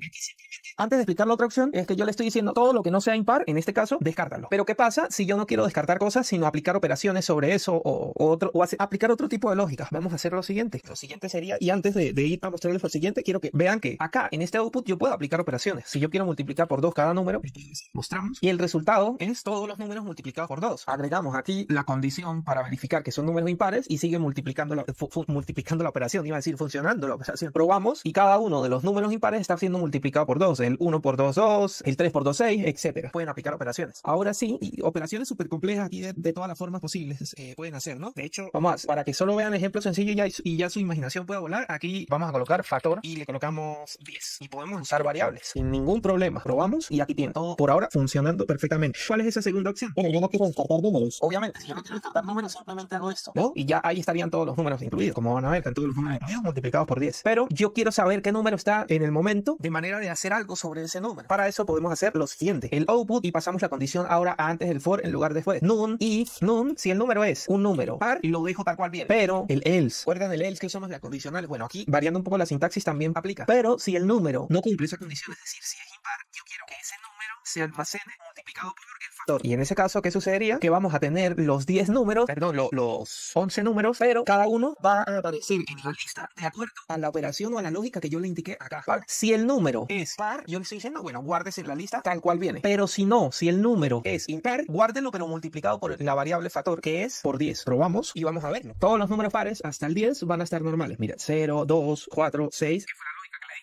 Antes de explicar la otra opción, es que yo le estoy diciendo todo lo que no sea impar, en este caso, descártalo. Pero ¿qué pasa si yo no quiero descartar cosas, sino aplicar operaciones sobre eso o aplicar otro tipo de lógica? Vamos a hacer lo siguiente. Lo siguiente sería, y antes de ir a mostrarles lo siguiente, quiero que vean que acá, en este output, yo puedo aplicar operaciones. Si yo quiero multiplicar por 2 cada número, mostramos, y el resultado es todos los números multiplicados por 2. Agregamos aquí la condición para verificar que son números impares y sigue multiplicando la operación. Iba a decir funcionando la operación. conversación. Probamos y cada uno de los números impares está siendo multiplicado por 2. El 1 por 2, 2, el 3 por 2, 6, etcétera. Pueden aplicar operaciones. Ahora sí, y operaciones súper complejas aquí de todas las formas posibles pueden hacer, ¿no? De hecho, vamos a, para que solo vean ejemplos sencillos y ya su imaginación pueda volar, aquí vamos a colocar factor y le colocamos 10. Y podemos usar variables sin ningún problema. Probamos y aquí tiene todo por ahora funcionando perfectamente. ¿Cuál es esa segunda opción? Bueno, yo no quiero descartar números. Obviamente, si yo no quiero descartar números, simplemente hago esto, ¿no? Y ya ahí estarían todos los números incluidos. Como van a ver, están todos los números incluidos multiplicados por 10. Pero yo quiero saber qué número está en el momento de manera de hacer algo sobre ese número. Para eso podemos hacer lo siguiente. El output y pasamos la condición ahora antes del for en lugar de después. None, if, none. Si el número es un número par, lo dejo tal cual viene. Pero el else, ¿recuerdan el else que usamos la condicional? Bueno, aquí variando un poco la sintaxis también aplica. Pero si el número no cumple esa condición, es decir, si es impar, yo quiero que ese número se almacene multiplicado por el factor. Y en ese caso, ¿qué sucedería? Que vamos a tener los 10 números, perdón, los 11 números, pero cada uno va a aparecer en la lista de acuerdo a la operación o a la lógica que yo le indiqué acá, ¿vale? Si el número es par, yo le estoy diciendo, bueno, guárdese en la lista tal cual viene. Pero si no, si el número es impar, guárdelo pero multiplicado por la variable factor, que es por 10. Probamos y vamos a verlo. Todos los números pares hasta el 10 van a estar normales. Mira, 0, 2, 4, 6...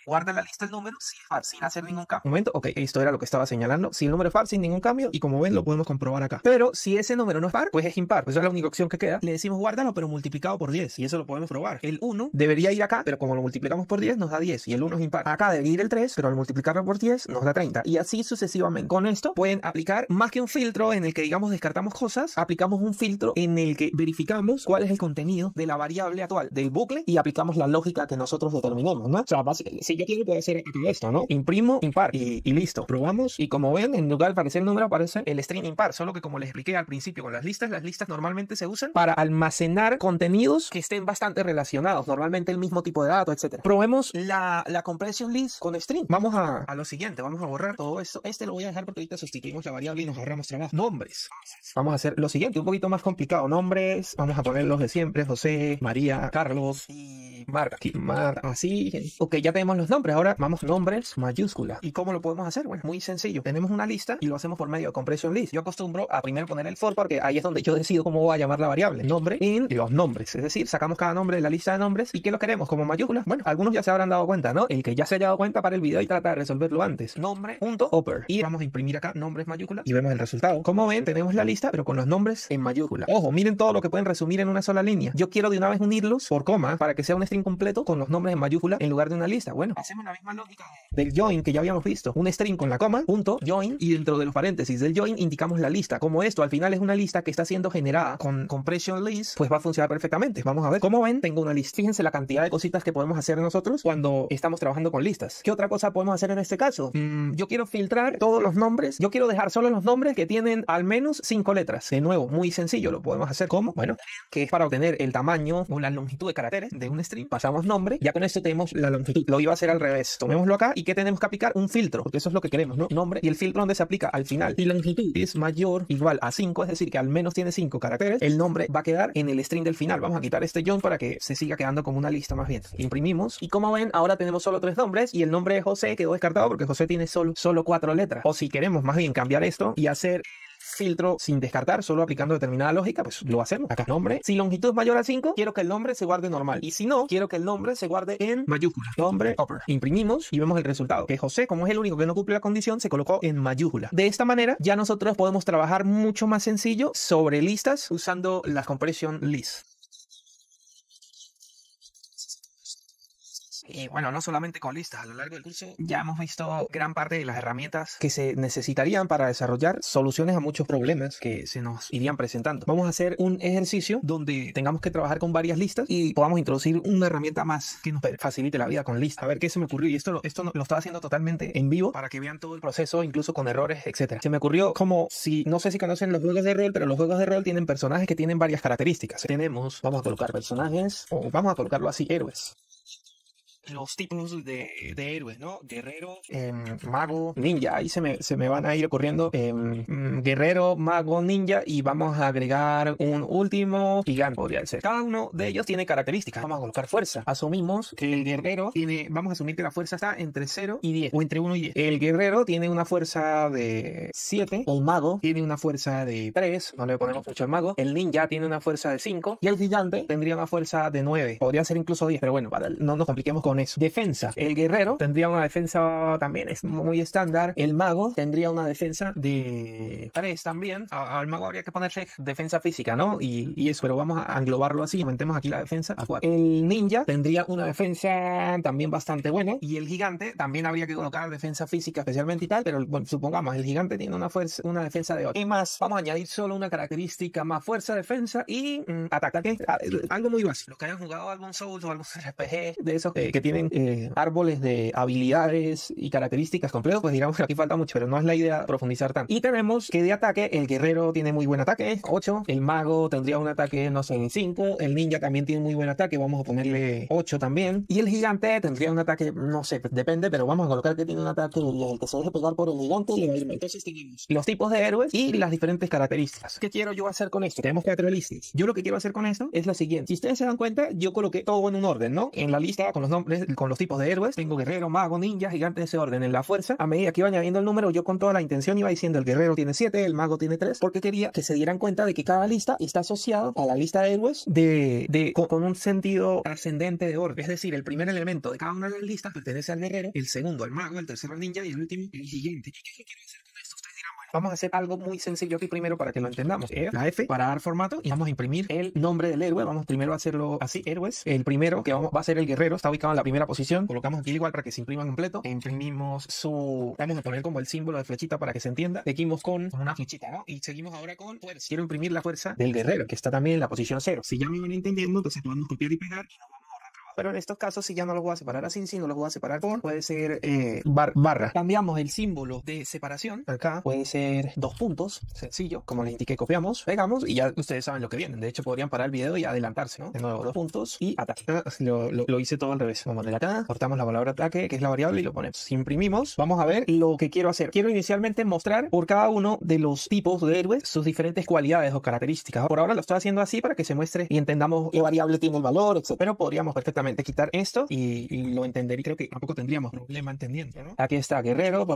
Guarda la lista el número si es par, sin hacer ningún cambio. Un momento, ok, esto era lo que estaba señalando. Si el número es par, sin ningún cambio, y como ven, lo podemos comprobar acá. Pero si ese número no es par, pues es impar. Pues esa es la única opción que queda. Le decimos guárdalo, pero multiplicado por 10. Y eso lo podemos probar. El 1 debería ir acá, pero como lo multiplicamos por 10, nos da 10. Y el 1 es impar. Acá debería ir el 3, pero al multiplicarlo por 10, nos da 30. Y así sucesivamente. Con esto pueden aplicar más que un filtro en el que, digamos, descartamos cosas. Aplicamos un filtro en el que verificamos cuál es el contenido de la variable actual del bucle y aplicamos la lógica que nosotros determinemos, ¿no? O sea, básicamente, si yo quiero, puedo hacer esto, ¿no? Imprimo impar y listo. Probamos y como ven, en lugar de aparecer el número, aparece el string impar. Solo que como les expliqué al principio con las listas normalmente se usan para almacenar contenidos que estén bastante relacionados. Normalmente el mismo tipo de datos, etcétera. Probemos la compression list con string. Vamos a lo siguiente. Vamos a borrar todo esto. Este lo voy a dejar porque ahorita sustituimos la variable y nos ahorramos trabajo. Nombres. Vamos a hacer lo siguiente, un poquito más complicado. Nombres. Vamos a poner los de siempre. José, María, Carlos y Marta. Así. Ok, ya tenemos los nombres. Ahora vamos nombres mayúscula. ¿Y cómo lo podemos hacer? Bueno, muy sencillo. Tenemos una lista y lo hacemos por medio de compression list. Yo acostumbro a primero poner el for porque ahí es donde yo decido cómo voy a llamar la variable. Nombre en los nombres. Es decir, sacamos cada nombre de la lista de nombres. ¿Y qué lo queremos? Como mayúsculas. Bueno, algunos ya se habrán dado cuenta, ¿no? El que ya se haya dado cuenta para el video y trata de resolverlo antes. Nombre.upper. Y vamos a imprimir acá nombres mayúsculas y vemos el resultado. Como ven, tenemos la lista, pero con los nombres en mayúscula. Ojo, miren todo lo que pueden resumir en una sola línea. Yo quiero de una vez unirlos por coma para que sea un string completo con los nombres en mayúscula en lugar de una lista. Bueno, hacemos la misma lógica del join que ya habíamos visto. Un string con la coma, punto, join, y dentro de los paréntesis del join indicamos la lista. Como esto al final es una lista que está siendo generada con compression list, pues va a funcionar perfectamente. Vamos a ver. Como ven, tengo una lista. Fíjense la cantidad de cositas que podemos hacer nosotros cuando estamos trabajando con listas. ¿Qué otra cosa podemos hacer en este caso? Yo quiero filtrar todos los nombres. Yo quiero dejar solo los nombres que tienen al menos 5 letras. De nuevo, muy sencillo. Lo podemos hacer como, bueno, que es para obtener el tamaño o la longitud de caracteres de un string. Pasamos nombre. Ya con esto tenemos la longitud. Lo iba a hacer al revés. Tomémoslo acá y ¿qué tenemos que aplicar? Un filtro, porque eso es lo que queremos, ¿no? Nombre y el filtro donde se aplica al final. Y la longitud es mayor o igual a 5, es decir, que al menos tiene 5 caracteres. El nombre va a quedar en el string del final. Vamos a quitar este join para que se siga quedando como una lista más bien. Imprimimos y como ven, ahora tenemos solo 3 nombres y el nombre de José quedó descartado porque José tiene solo 4 letras. O si queremos más bien cambiar esto y hacer filtro sin descartar, solo aplicando determinada lógica, pues lo hacemos. Acá nombre. Si longitud es mayor a 5, quiero que el nombre se guarde normal. Y si no, quiero que el nombre se guarde en mayúscula. Nombre, upper. Imprimimos y vemos el resultado. Que José, como es el único que no cumple la condición, se colocó en mayúscula. De esta manera, ya nosotros podemos trabajar mucho más sencillo sobre listas usando la compression list. Y bueno, no solamente con listas, a lo largo del curso ya hemos visto gran parte de las herramientas que se necesitarían para desarrollar soluciones a muchos problemas que se nos irían presentando. Vamos a hacer un ejercicio donde tengamos que trabajar con varias listas y podamos introducir una herramienta más que nos facilite la vida con listas. A ver qué se me ocurrió, y esto lo estaba haciendo totalmente en vivo para que vean todo el proceso, incluso con errores, etcétera. Se me ocurrió como si, no sé si conocen los juegos de rol, pero los juegos de rol tienen personajes que tienen varias características. Tenemos, vamos a colocar personajes, o vamos a colocarlo así, héroes. Los tipos de héroes, ¿no? Guerrero, mago, ninja. Ahí se me van a ir ocurriendo guerrero, mago, ninja. Y vamos a agregar un último gigante, podría ser. Cada uno de ellos tiene características. Vamos a colocar fuerza. Asumimos que el guerrero vamos a asumir que la fuerza está entre 0 y 10. O entre 1 y 10. El guerrero tiene una fuerza de 7. El mago tiene una fuerza de 3. No le ponemos mucho al mago. El ninja tiene una fuerza de 5. Y el gigante tendría una fuerza de 9. Podría ser incluso 10. Pero bueno, no nos compliquemos con con eso. Defensa. El guerrero tendría una defensa también, es muy estándar. El mago tendría una defensa de 3 también. Al mago habría que ponerle defensa física, ¿no? Y eso, pero vamos a englobarlo así. Aumentemos aquí la defensa a 4. El ninja tendría una defensa también bastante buena. Y el gigante también habría que colocar defensa física especialmente y tal, pero bueno, supongamos, el gigante tiene una defensa de 8. ¿Qué más? Vamos a añadir solo una característica más: fuerza, defensa y ataque. Algo muy básico. Los que hayan jugado algún Souls o algún RPG de esos que tienen árboles de habilidades y características completos, pues digamos que aquí falta mucho, pero no es la idea profundizar tanto. Y tenemos que de ataque, el guerrero tiene muy buen ataque, 8. El mago tendría un ataque, no sé, 5. El ninja también tiene muy buen ataque, vamos a ponerle 8 también. Y el gigante tendría un ataque, no sé, depende, pero vamos a colocar que tiene un ataque y el que se deje pegar por el gigante le va a ir mal. Entonces tenemos los tipos de héroes y las diferentes características. ¿Qué quiero yo hacer con esto? Tenemos 4 listas. Yo lo que quiero hacer con esto es la siguiente. Si ustedes se dan cuenta, yo coloqué todo en un orden, ¿no? En la lista con los nombres, con los tipos de héroes, tengo guerrero, mago, ninja, gigante, ese orden. En la fuerza, a medida que iba añadiendo el número, yo con toda la intención iba diciendo: el guerrero tiene 7, el mago tiene 3, porque quería que se dieran cuenta de que cada lista está asociado a la lista de héroes con un sentido ascendente de orden. Es decir, el primer elemento de cada una de las listas pertenece al guerrero, el segundo al mago, el tercero al ninja y el último el gigante. ¿Qué quiero hacer con esto? Ustedes dirán, bueno, vamos a hacer algo muy sencillo aquí primero para que lo entendamos. La F para dar formato y vamos a imprimir el nombre del héroe. Vamos primero a hacerlo así: héroes. El primero que va a ser el guerrero, está ubicado en la primera posición. Colocamos aquí igual para que se imprima completo. Imprimimos vamos a poner como el símbolo de flechita para que se entienda. Seguimos con una flechita, ¿no? Y seguimos ahora con fuerza. Quiero imprimir la fuerza del guerrero, que está también en la posición 0. Si ya me van entendiendo, entonces podemos copiar y pegar. Pero en estos casos, si ya no los voy a separar así, si no los voy a separar por, puede ser barra. Cambiamos el símbolo de separación. Acá puede ser 2 puntos, sencillo. Como les indiqué, copiamos, pegamos y ya ustedes saben lo que vienen. De hecho, podrían parar el video y adelantarse, ¿no? De nuevo, 2 puntos y ataque. Lo hice todo al revés. Vamos a poner acá, cortamos la palabra ataque, que es la variable, y lo ponemos. Si imprimimos, vamos a ver lo que quiero hacer. Quiero inicialmente mostrar por cada uno de los tipos de héroes sus diferentes cualidades o características. Por ahora lo estoy haciendo así para que se muestre y entendamos qué variable tiene el valor, etc. Pero podríamos perfectamente quitar esto y lo entendería. Creo que tampoco tendríamos problema entendiendo, ¿no? Aquí está guerrero,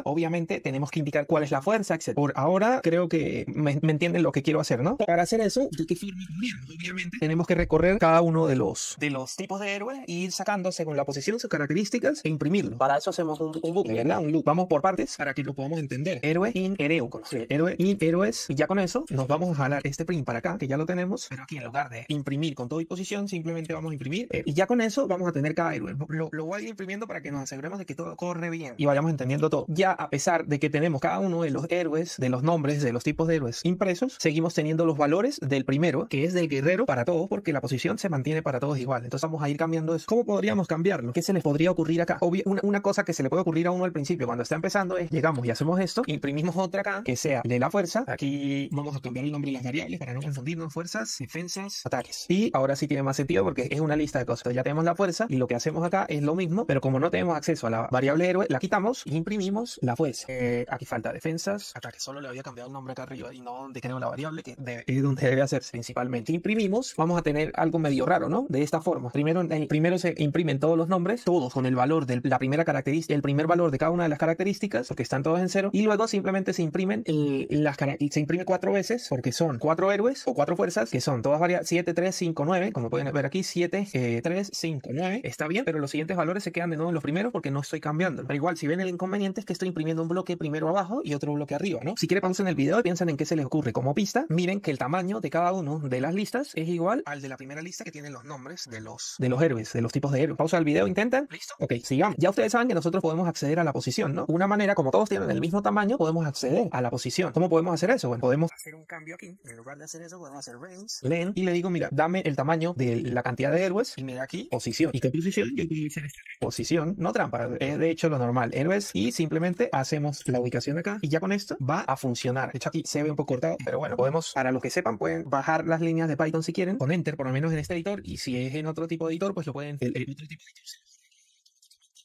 obviamente tenemos que indicar cuál es la fuerza, etc. Por ahora creo que me entienden lo que quiero hacer, ¿no? Para hacer eso, ¿de qué forma cambiamos? Obviamente tenemos que recorrer cada uno de los tipos de héroes e ir sacando según la posición, sus características e imprimirlo. Para eso hacemos un bucle, ¿verdad? Un loop. Vamos por partes para que lo podamos entender. Héroe in hereu, héroe in héroes, y ya con eso nos vamos a jalar este print para acá, que ya lo tenemos, pero aquí en lugar de imprimir con todo y posición, simplemente vamos a imprimir y ya con eso vamos a tener cada héroe. Lo voy a ir imprimiendo para que nos aseguremos de que todo corre bien y vayamos entendiendo todo. Ya a pesar de que tenemos cada uno de los héroes, de los nombres, de los tipos de héroes impresos, seguimos teniendo los valores del primero, que es del guerrero, para todos, porque la posición se mantiene para todos igual. Entonces vamos a ir cambiando eso. ¿Cómo podríamos cambiarlo? ¿Qué se les podría ocurrir acá? Una cosa que se le puede ocurrir a uno al principio cuando está empezando es: llegamos y hacemos esto, imprimimos otra acá que sea de la fuerza. Aquí vamos a cambiar el nombre de las variables para no confundirnos: fuerzas, defensas, ataques. Y ahora sí tiene más sentido porque es una lista de cosas. Entonces ya tenemos la fuerza y lo que hacemos acá es lo mismo, pero como no tenemos acceso a la variable héroe, la quitamos y imprimimos la fuerza. Aquí falta defensas, ataques. Solo le había cambiado el nombre acá arriba y no donde creo la variable, que es donde debe hacerse principalmente. Imprimimos, vamos a tener algo medio raro, ¿no? De esta forma. Primero se imprimen todos los nombres, todos con el valor de la primera característica, el primer valor de cada una de las características, porque están todos en 0, y luego simplemente se imprimen se imprime 4 veces, porque son 4 héroes o 4 fuerzas, que son todas variables: 7, 3, 5, 9, como pueden ver aquí, 7, 3, 5, 9, está bien, pero los siguientes valores se quedan de nuevo en los primeros porque no estoy cambiando. Pero igual, si ven, el inconveniente es que estoy imprimiendo un bloque primero abajo y otro bloque arriba, ¿no? Si quieren, pausen el video y piensan en qué se les ocurre como pista. Miren que el tamaño de cada uno de las listas es igual al de la primera lista, que tiene los nombres de los héroes, de los tipos de héroes. Pausa el video, intentan. ¿Listo? Ok, sigamos. Ya ustedes saben que nosotros podemos acceder a la posición, ¿no? Una manera, como todos tienen el mismo tamaño, podemos acceder a la posición. ¿Cómo podemos hacer eso? Bueno, podemos hacer un cambio aquí. En lugar de hacer eso, podemos hacer range, len, y le digo: mira, dame el tamaño de la cantidad de héroes, y me da aquí posición. ¿Y qué posición? Yo quiero hacer esta posición, no trampa, es de hecho lo normal, héroes, y simplemente hacemos la ubicación acá y ya con esto va a funcionar. De hecho aquí se ve un poco cortado, pero bueno, podemos, para los que sepan, pueden bajar las líneas de Python si quieren, con Enter, por lo menos en este editor, y si es en otro tipo de editor, pues lo pueden, el otro tipo de editor.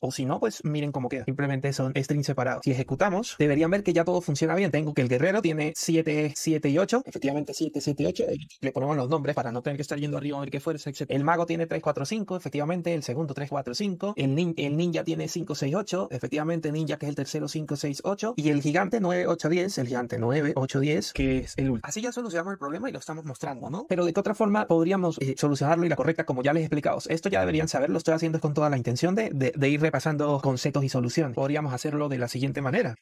O si no, pues miren cómo queda. Simplemente son strings separados. Si ejecutamos, deberían ver que ya todo funciona bien. Tengo que el guerrero tiene 7, 7 y 8. Efectivamente 7, 7 y 8. Le ponemos los nombres para no tener que estar yendo arriba a ver qué fuerza, etc. El mago tiene 3, 4, 5. Efectivamente, el segundo 3, 4, 5. El ninja tiene 5, 6, 8. Efectivamente, ninja, que es el tercero, 5, 6, 8. Y el gigante 9, 8, 10. El gigante 9, 8, 10, que es el último. Así ya solucionamos el problema y lo estamos mostrando, ¿no? Pero de qué otra forma podríamos solucionarlo, y la correcta, como ya les he explicado. Esto ya deberían saberlo. Estoy haciendo con toda la intención de ir repasando conceptos y soluciones. Podríamos hacerlo de la siguiente manera.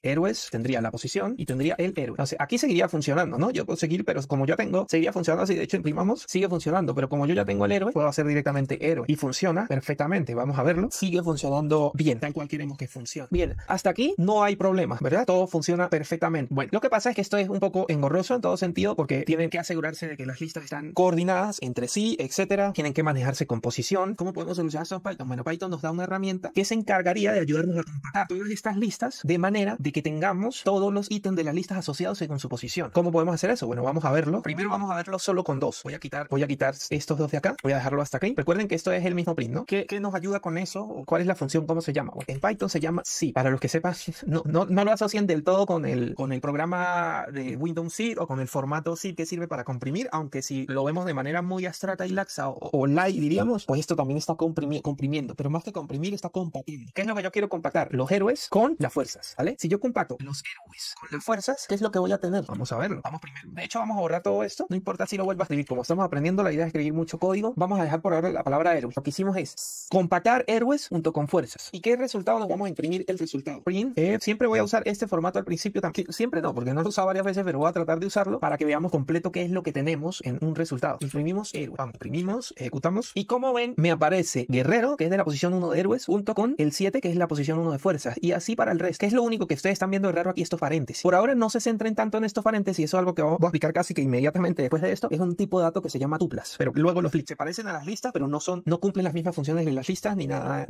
Héroes tendría la posición y tendría el héroe. Entonces, aquí seguiría funcionando, ¿no? Yo puedo seguir, pero como yo tengo, seguiría funcionando así. De hecho, imprimamos, sigue funcionando, pero como yo ya tengo el héroe, puedo hacer directamente héroe y funciona perfectamente. Vamos a verlo. Sigue funcionando bien, tal cual queremos que funcione. Bien, hasta aquí no hay problema, ¿verdad? Todo funciona perfectamente. Bueno, lo que pasa es que esto es un poco engorroso en todo sentido, porque tienen que asegurarse de que las listas están coordinadas entre sí, etcétera. Tienen que manejarse con posición. ¿Cómo podemos solucionar eso en Python? Bueno, Python nos da una herramienta que se encargaría de ayudarnos a comparar todas estas listas de manera de que tengamos todos los ítems de las listas asociados según su posición. ¿Cómo podemos hacer eso? Bueno, vamos a verlo. Primero vamos a verlo solo con dos. Voy a quitar estos dos de acá. Voy a dejarlo hasta aquí. Recuerden que esto es el mismo print, ¿no? ¿Qué nos ayuda con eso? ¿Cuál es la función? ¿Cómo se llama? Bueno, en Python se llama zip. Para los que sepan, no lo asocien del todo con el programa de Windows zip o con el formato zip que sirve para comprimir, aunque si lo vemos de manera muy abstracta y laxa o light, diríamos, pues esto también está comprimiendo, pero más que comprimir, está compactando. ¿Qué es lo que yo quiero compactar? Los héroes con las fuerzas, ¿vale? Si yo compacto los héroes con las fuerzas, ¿qué es lo que voy a tener? Vamos a verlo. Vamos primero. De hecho, vamos a borrar todo esto. No importa si lo vuelvo a escribir. Como estamos aprendiendo, la idea es escribir mucho código. Vamos a dejar por ahora la palabra héroes. Lo que hicimos es compactar héroes junto con fuerzas. ¿Y qué resultado nos vamos a imprimir? El resultado. Print. Siempre voy a usar este formato al principio. Siempre no, porque no lo he usado varias veces, pero voy a tratar de usarlo para que veamos completo qué es lo que tenemos en un resultado. Imprimimos héroe. Vamos, imprimimos, ejecutamos. Y como ven, me aparece guerrero, que es de la posición 1 de héroes, junto con el 7, que es la posición 1 de fuerzas. Y así para el resto. ¿Qué es lo único que ustedes están viendo de raro aquí? Estos paréntesis. Por ahora no se centren tanto en estos paréntesis. Eso es algo que voy a explicar casi que inmediatamente después de esto. Es un tipo de dato que se llama tuplas. Pero luego los flips se parecen a las listas, pero no cumplen las mismas funciones de las listas, ni nada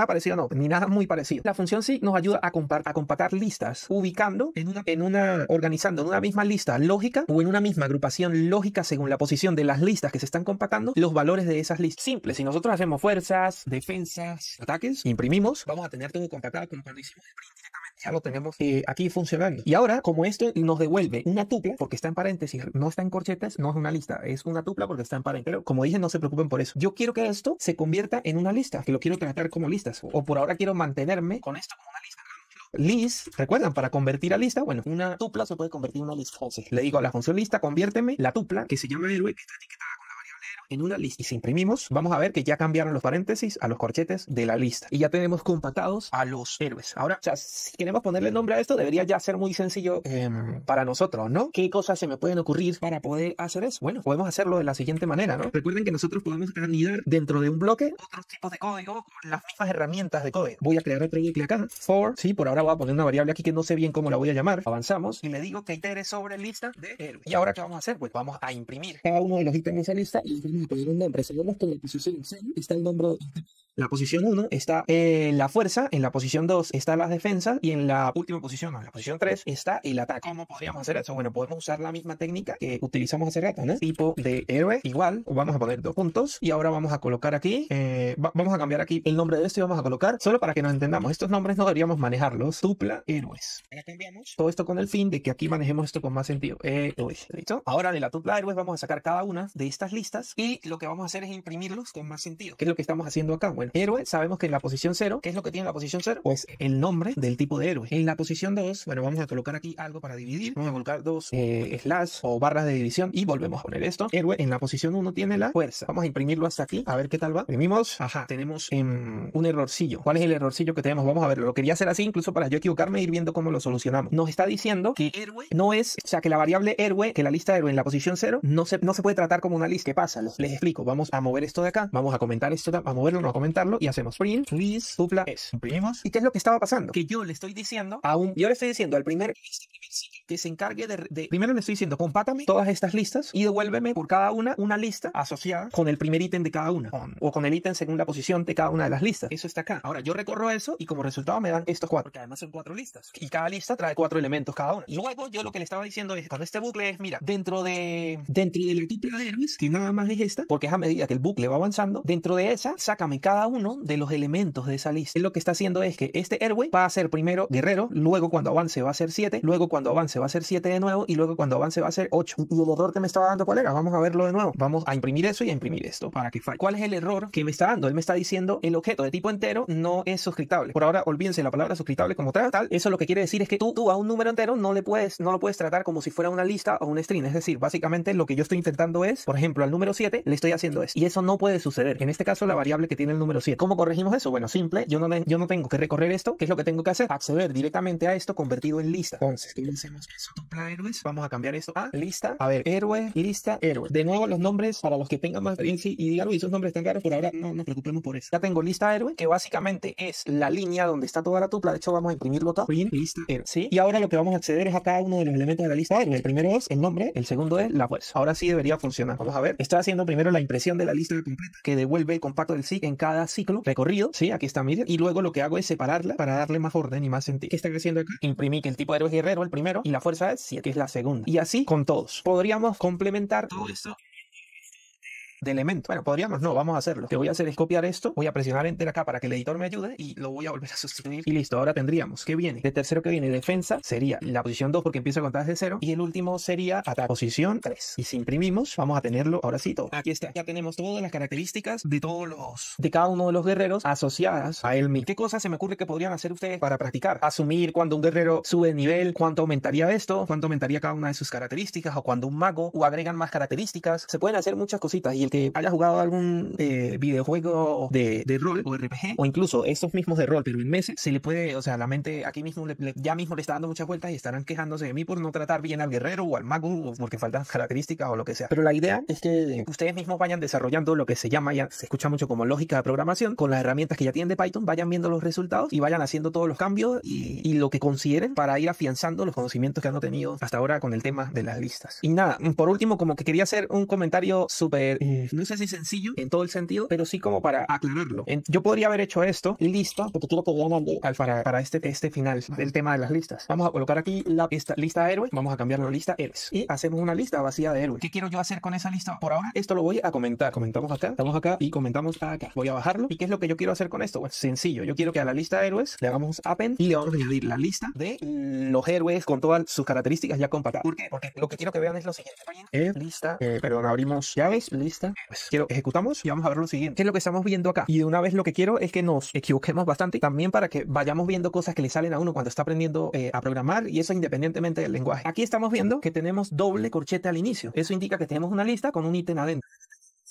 parecido, ni nada muy parecido. La función sí nos ayuda a comparar listas, ubicando organizando en una misma lista lógica o en una misma agrupación lógica según la posición de las listas que se están compactando, los valores de esas listas. Simple. Si nosotros hacemos fuerzas, defensas, ataques, imprimimos, vamos a tener todo compactado como cuando hicimos el print directamente. Ya lo tenemos aquí funcionando. Y ahora, como esto nos devuelve una tupla, porque está en paréntesis, no está en corchetes, no es una lista, es una tupla porque está en paréntesis. Pero como dije, no se preocupen por eso. Yo quiero que esto se convierta en una lista, que lo quiero tratar como listas, o por ahora quiero mantenerme con esto como una lista. List, ¿recuerdan? Para convertir a lista, bueno, una tupla se puede convertir en una lista. Entonces, le digo a la función lista, conviérteme la tupla, que se llama héroe, que está etiquetada con la variable héroe, en una lista. Y si imprimimos, vamos a ver que ya cambiaron los paréntesis a los corchetes de la lista. Y ya tenemos compactados a los héroes. Ahora, o sea, si queremos ponerle nombre a esto, debería ya ser muy sencillo para nosotros, ¿no? ¿Qué cosas se me pueden ocurrir para poder hacer eso? Bueno, podemos hacerlo de la siguiente manera, ¿no? Recuerden que nosotros podemos anidar dentro de un bloque otros tipos de código con las mismas herramientas de código. Voy a crear otro bucle acá. For, sí, por ahora voy a poner una variable aquí que no sé bien cómo la voy a llamar. Avanzamos y le digo que itere sobre lista de héroes. ¿Y ahora qué vamos a hacer? Pues vamos a imprimir cada uno de los ítems de esa lista y vamos a poner un nombre. Sabemos que en la posición 0 está el nombre de la posición 1 está la fuerza, en la posición 2 está la defensa y en la última posición, en la posición 3, está el ataque. ¿Cómo podríamos hacer eso? Bueno, podemos usar la misma técnica que utilizamos hace rato, ¿no? Tipo de héroe igual, vamos a poner 2 puntos y ahora vamos a colocar aquí, vamos a cambiar aquí el nombre de esto y vamos a colocar, solo para que nos entendamos, estos nombres no deberíamos manejarlos, tupla héroes. Ahora cambiamos todo esto con el fin de que aquí manejemos esto con más sentido. ¿Listo? Ahora de la tupla héroes vamos a sacar cada una de estas listas y lo que vamos a hacer es imprimirlos con más sentido. ¿Qué es lo que estamos haciendo acá? Bueno, héroe, sabemos que en la posición 0, ¿qué es lo que tiene la posición 0? Pues el nombre del tipo de héroe. En la posición 2, bueno, vamos a colocar aquí algo para dividir. Vamos a colocar dos slash o barras de división y volvemos a poner esto. Héroe en la posición 1 tiene la fuerza. Vamos a imprimirlo hasta aquí, a ver qué tal va. Imprimimos, ajá, tenemos un errorcillo. ¿Cuál es el errorcillo que tenemos? Vamos a verlo. Lo quería hacer así incluso para yo equivocarme e ir viendo cómo lo solucionamos. Nos está diciendo que héroe no es, o sea, que la variable héroe, que la lista héroe en la posición 0, no se puede tratar como una lista. ¿Qué pasa? Les explico. Vamos a mover esto de acá, vamos a comentar esto, a moverlo, no a comentarlo y hacemos print list tupla es. Imprimimos. ¿Y qué es lo que estaba pasando? Que yo le estoy diciendo al primer sitio que se encargue primero le estoy diciendo, compátame todas estas listas y devuélveme por cada una lista asociada con el primer ítem de cada una o con el ítem según la posición de cada una de las listas. Eso está acá. Ahora yo recorro eso y como resultado me dan estos 4, porque además son 4 listas y cada lista trae 4 elementos cada una. Luego yo lo que le estaba diciendo es, con este bucle es, mira, dentro de la tupla de héroes, que nada más es esta, porque es a medida que el bucle va avanzando, dentro de esa, sácame cada cada uno de los elementos de esa lista. Lo que está haciendo es que este héroe va a ser primero guerrero, luego cuando avance va a ser 7, luego cuando avance va a ser 7 de nuevo y luego cuando avance va a ser 8. Y el error que me estaba dando, ¿cuál era? Vamos a verlo de nuevo. Vamos a imprimir eso y a imprimir esto para que falle. ¿Cuál es el error que me está dando? Él me está diciendo el objeto de tipo entero no es suscriptable. Por ahora, olvídense la palabra suscriptable como tal. Eso lo que quiere decir es que tú a un número entero no lo puedes tratar como si fuera una lista o un string. Es decir, básicamente lo que yo estoy intentando es, por ejemplo, al número 7 le estoy haciendo esto. Y eso no puede suceder. En este caso, la variable que tiene el número 7. ¿Cómo corregimos eso? Bueno, simple. Yo no tengo que recorrer esto. ¿Qué es lo que tengo que hacer? Acceder directamente a esto convertido en lista. Entonces, ¿cómo hacemos eso? Tupla héroes. Vamos a cambiar esto a lista. A ver, héroe, lista, héroe. De nuevo, los nombres para los que tengan más experiencia y digan, uy, esos nombres están raros, por ahora no nos preocupemos por eso. Ya tengo lista héroe, que básicamente es la línea donde está toda la tupla. De hecho, vamos a imprimirlo todo. Print, lista, héroe. ¿Sí? Y ahora lo que vamos a acceder es a cada uno de los elementos de la lista héroe. El primero es el nombre, el segundo es la fuerza. Ahora sí debería funcionar. Vamos a ver. Estoy haciendo primero la impresión de la lista completa, que devuelve el compacto del SIG en cada ciclo recorrido. Sí, aquí está, miren. Y luego lo que hago es separarla para darle más orden y más sentido. ¿Qué están haciendo acá? Imprimí que el tipo de héroe es guerrero, el primero, y la fuerza es 7, que es la segunda. Y así con todos. Podríamos complementar todo esto de elementos. Bueno, podríamos, no, vamos a hacerlo. Lo que voy a hacer es copiar esto, voy a presionar Enter acá para que el editor me ayude y lo voy a volver a sustituir. Y listo, ahora tendríamos, ¿qué viene? De tercero que viene, defensa, sería la posición 2 porque empieza a contar desde 0 y el último sería ataque, posición 3. Y si imprimimos, vamos a tenerlo, ahora sí todo. Aquí está, ya tenemos todas las características de cada uno de los guerreros asociadas a él mismo. ¿Qué cosas se me ocurre que podrían hacer ustedes para practicar? Asumir cuando un guerrero sube de nivel, cuánto aumentaría esto, cuánto aumentaría cada una de sus características, o cuando un mago o agregan más características. Se pueden hacer muchas cositas y el que haya jugado algún videojuego de rol o RPG o incluso estos mismos de rol pero en meses, se le puede, o sea, la mente aquí mismo ya mismo le está dando muchas vueltas y estarán quejándose de mí por no tratar bien al guerrero o al mago o porque faltan características o lo que sea. Pero la idea es que ustedes mismos vayan desarrollando lo que se llama, ya se escucha mucho como lógica de programación, con las herramientas que ya tienen de Python, vayan viendo los resultados y vayan haciendo todos los cambios y lo que consideren para ir afianzando los conocimientos que han tenido hasta ahora con el tema de las listas. Y nada, por último, como que quería hacer un comentario súper, no sé si sencillo en todo el sentido, pero sí como para aclararlo. Yo podría haber hecho esto, lista, porque quiero que vean para este final del tema de las listas. Vamos a colocar aquí esta lista de héroes, vamos a cambiarlo a lista héroes y hacemos una lista vacía de héroes. ¿Qué quiero yo hacer con esa lista por ahora? Esto lo voy a comentar. Comentamos acá, estamos acá y comentamos acá. Voy a bajarlo. ¿Y qué es lo que yo quiero hacer con esto? Pues sencillo. Yo quiero que a la lista de héroes le hagamos append y le vamos a añadir la lista de los héroes con todas sus características ya compactadas. ¿Por qué? Porque lo que quiero que vean es lo siguiente. Lista, perdón, abrimos llaves, lista. Pues quiero, ejecutamos y vamos a ver lo siguiente. ¿Qué es lo que estamos viendo acá? Y de una vez lo que quiero es que nos equivoquemos bastante también para que vayamos viendo cosas que le salen a uno cuando está aprendiendo a programar y eso independientemente del lenguaje. Aquí estamos viendo que tenemos doble corchete al inicio. Eso indica que tenemos una lista con un ítem adentro.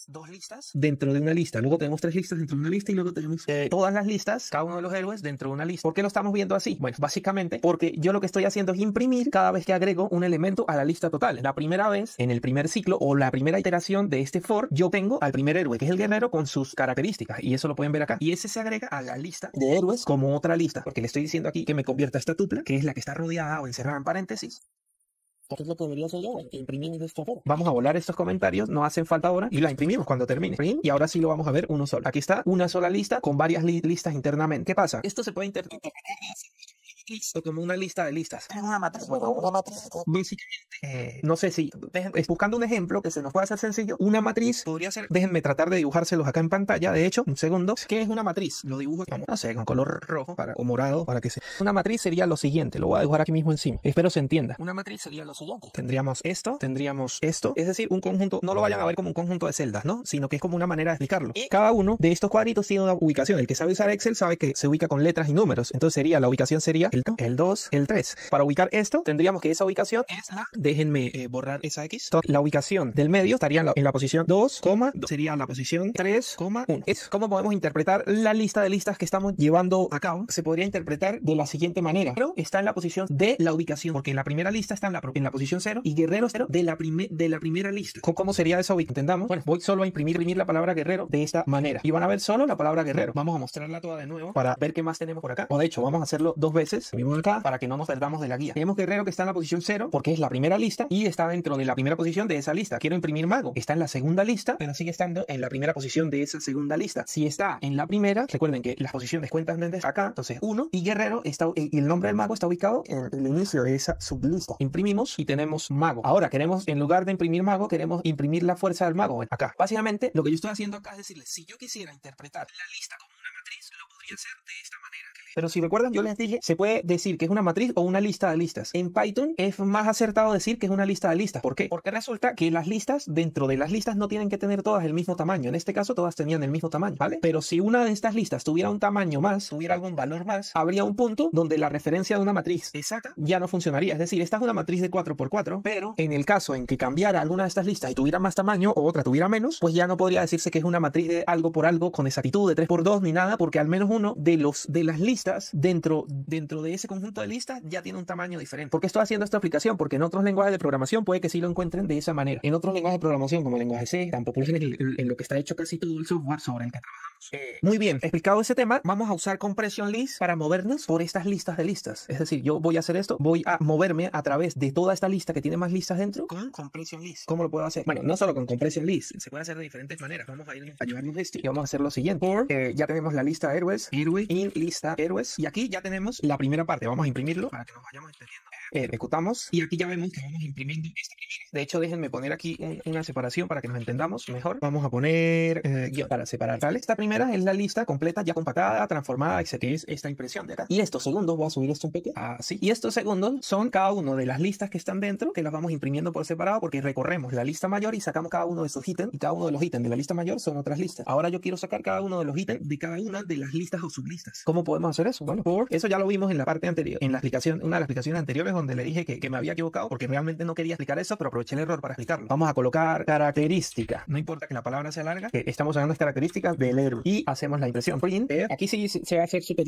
Dos listas dentro de una lista, luego tenemos 3 listas dentro de una lista y luego tenemos todas las listas, cada uno de los héroes dentro de una lista. ¿Por qué lo estamos viendo así? Bueno, básicamente porque yo lo que estoy haciendo es imprimir cada vez que agrego un elemento a la lista total. La primera vez, en el primer ciclo o la primera iteración de este for, yo tengo al primer héroe, que es el guerrero con sus características y eso lo pueden ver acá. Y ese se agrega a la lista de héroes como otra lista, porque le estoy diciendo aquí que me convierta esta tupla, que es la que está rodeada o encerrada en paréntesis. ¿Qué es lo que debería hacer yo? Imprimir esto afuera. Vamos a volar estos comentarios, no hacen falta ahora, y la imprimimos cuando termine. Y ahora sí lo vamos a ver uno solo. Aquí está una sola lista con varias listas internamente. ¿Qué pasa? Esto se puede interpretar como una lista de listas. Es una matriz. Bueno, una matriz. Básicamente, no sé si, buscando un ejemplo que se nos puede hacer sencillo, una matriz podría ser, déjenme tratar de dibujárselos acá en pantalla, de hecho, un segundo. ¿Qué es una matriz? Lo dibujo, no sé, con color rojo o morado para que se... Una matriz sería lo siguiente, lo voy a dibujar aquí mismo encima. Espero se entienda. Una matriz sería lo siguiente. Tendríamos esto, es decir, un conjunto, no lo vayan a ver como un conjunto de celdas, ¿no? Sino que es como una manera de explicarlo. Y cada uno de estos cuadritos tiene una ubicación. El que sabe usar Excel sabe que se ubica con letras y números. Entonces sería, la ubicación sería el 2, el 3. Para ubicar esto, tendríamos que esa ubicación es la... Déjenme borrar esa X. La ubicación del medio estaría en la posición 2, sería la posición 3,1. Es como podemos interpretar la lista de listas que estamos llevando a cabo. Se podría interpretar de la siguiente manera. Pero está en la posición de la ubicación, porque en la primera lista está en la posición 0 y guerrero 0 de la primera lista. ¿Cómo sería esa ubicación? Entendamos. Bueno, voy solo a imprimir la palabra guerrero de esta manera. Y van a ver solo la palabra guerrero. Vamos a mostrarla toda de nuevo para ver qué más tenemos por acá. O de hecho, vamos a hacerlo 2 veces. Entonces, venimos acá para que no nos perdamos de la guía. Tenemos Guerrero que está en la posición 0 porque es la primera lista y está dentro de la primera posición de esa lista. Quiero imprimir Mago. Está en la segunda lista, pero sigue estando en la primera posición de esa segunda lista. Si está en la primera, recuerden que las posiciones cuentan desde acá, entonces 1 y Guerrero está, y el nombre del mago está ubicado en el inicio de esa sublista. Imprimimos y tenemos Mago. Ahora queremos, en lugar de imprimir Mago, queremos imprimir la fuerza del mago acá. Básicamente, lo que yo estoy haciendo acá es decirles, si yo quisiera interpretar la lista como una matriz, lo podría hacer de esta manera. Pero si recuerdan, yo les dije, se puede decir que es una matriz o una lista de listas. En Python es más acertado decir que es una lista de listas. ¿Por qué? Porque resulta que las listas, dentro de las listas, no tienen que tener todas el mismo tamaño. En este caso, todas tenían el mismo tamaño, ¿vale? Pero si una de estas listas tuviera un tamaño más, tuviera algún valor más, habría un punto donde la referencia de una matriz exacta ya no funcionaría. Es decir, esta es una matriz de 4×4, pero en el caso en que cambiara alguna de estas listas y tuviera más tamaño o otra tuviera menos, pues ya no podría decirse que es una matriz de algo por algo con exactitud de 3×2 ni nada, porque al menos uno de las listas dentro de ese conjunto de listas ya tiene un tamaño diferente. ¿Por qué estoy haciendo esta aplicación? Porque en otros lenguajes de programación puede que sí lo encuentren de esa manera. En otros lenguajes de programación, como el lenguaje C, tan popular en lo que está hecho casi todo el software sobre el que trabajamos. Muy bien, explicado ese tema, vamos a usar compression list para movernos por estas listas de listas. Es decir, yo voy a hacer esto, voy a moverme a través de toda esta lista que tiene más listas dentro con compression list. ¿Cómo lo puedo hacer? Bueno, no solo con compression list, se puede hacer de diferentes maneras. Vamos a ir a llevarnos esto y vamos a hacer lo siguiente. Ya tenemos la lista héroes, in lista héroes, y aquí ya tenemos la primera parte. Vamos a imprimirlo para que nos vayamos entendiendo. Ejecutamos y aquí ya vemos que vamos imprimiendo esta primera. De hecho, déjenme poner aquí una separación para que nos entendamos mejor. Vamos a poner guión para separar, ¿vale? Esta primera es la lista completa, ya compactada, transformada, etc. Que es esta impresión de acá. Y estos segundos, voy a subir esto un poco, así. Y estos segundos son cada uno de las listas que están dentro, que las vamos imprimiendo por separado porque recorremos la lista mayor y sacamos cada uno de sus ítems, y cada uno de los ítems de la lista mayor son otras listas. Ahora yo quiero sacar cada uno de los ítems de cada una de las listas o sublistas. ¿Cómo podemos hacer eso? Bueno, eso ya lo vimos en la parte anterior, en la explicación, una de las explicaciones anteriores, donde le dije que me había equivocado porque realmente no quería explicar eso, pero aproveché el error para explicarlo. Vamos a colocar característica. No importa que la palabra sea larga, que estamos sacando las características del héroe y hacemos la impresión. Print. Aquí sí se va a hacer súper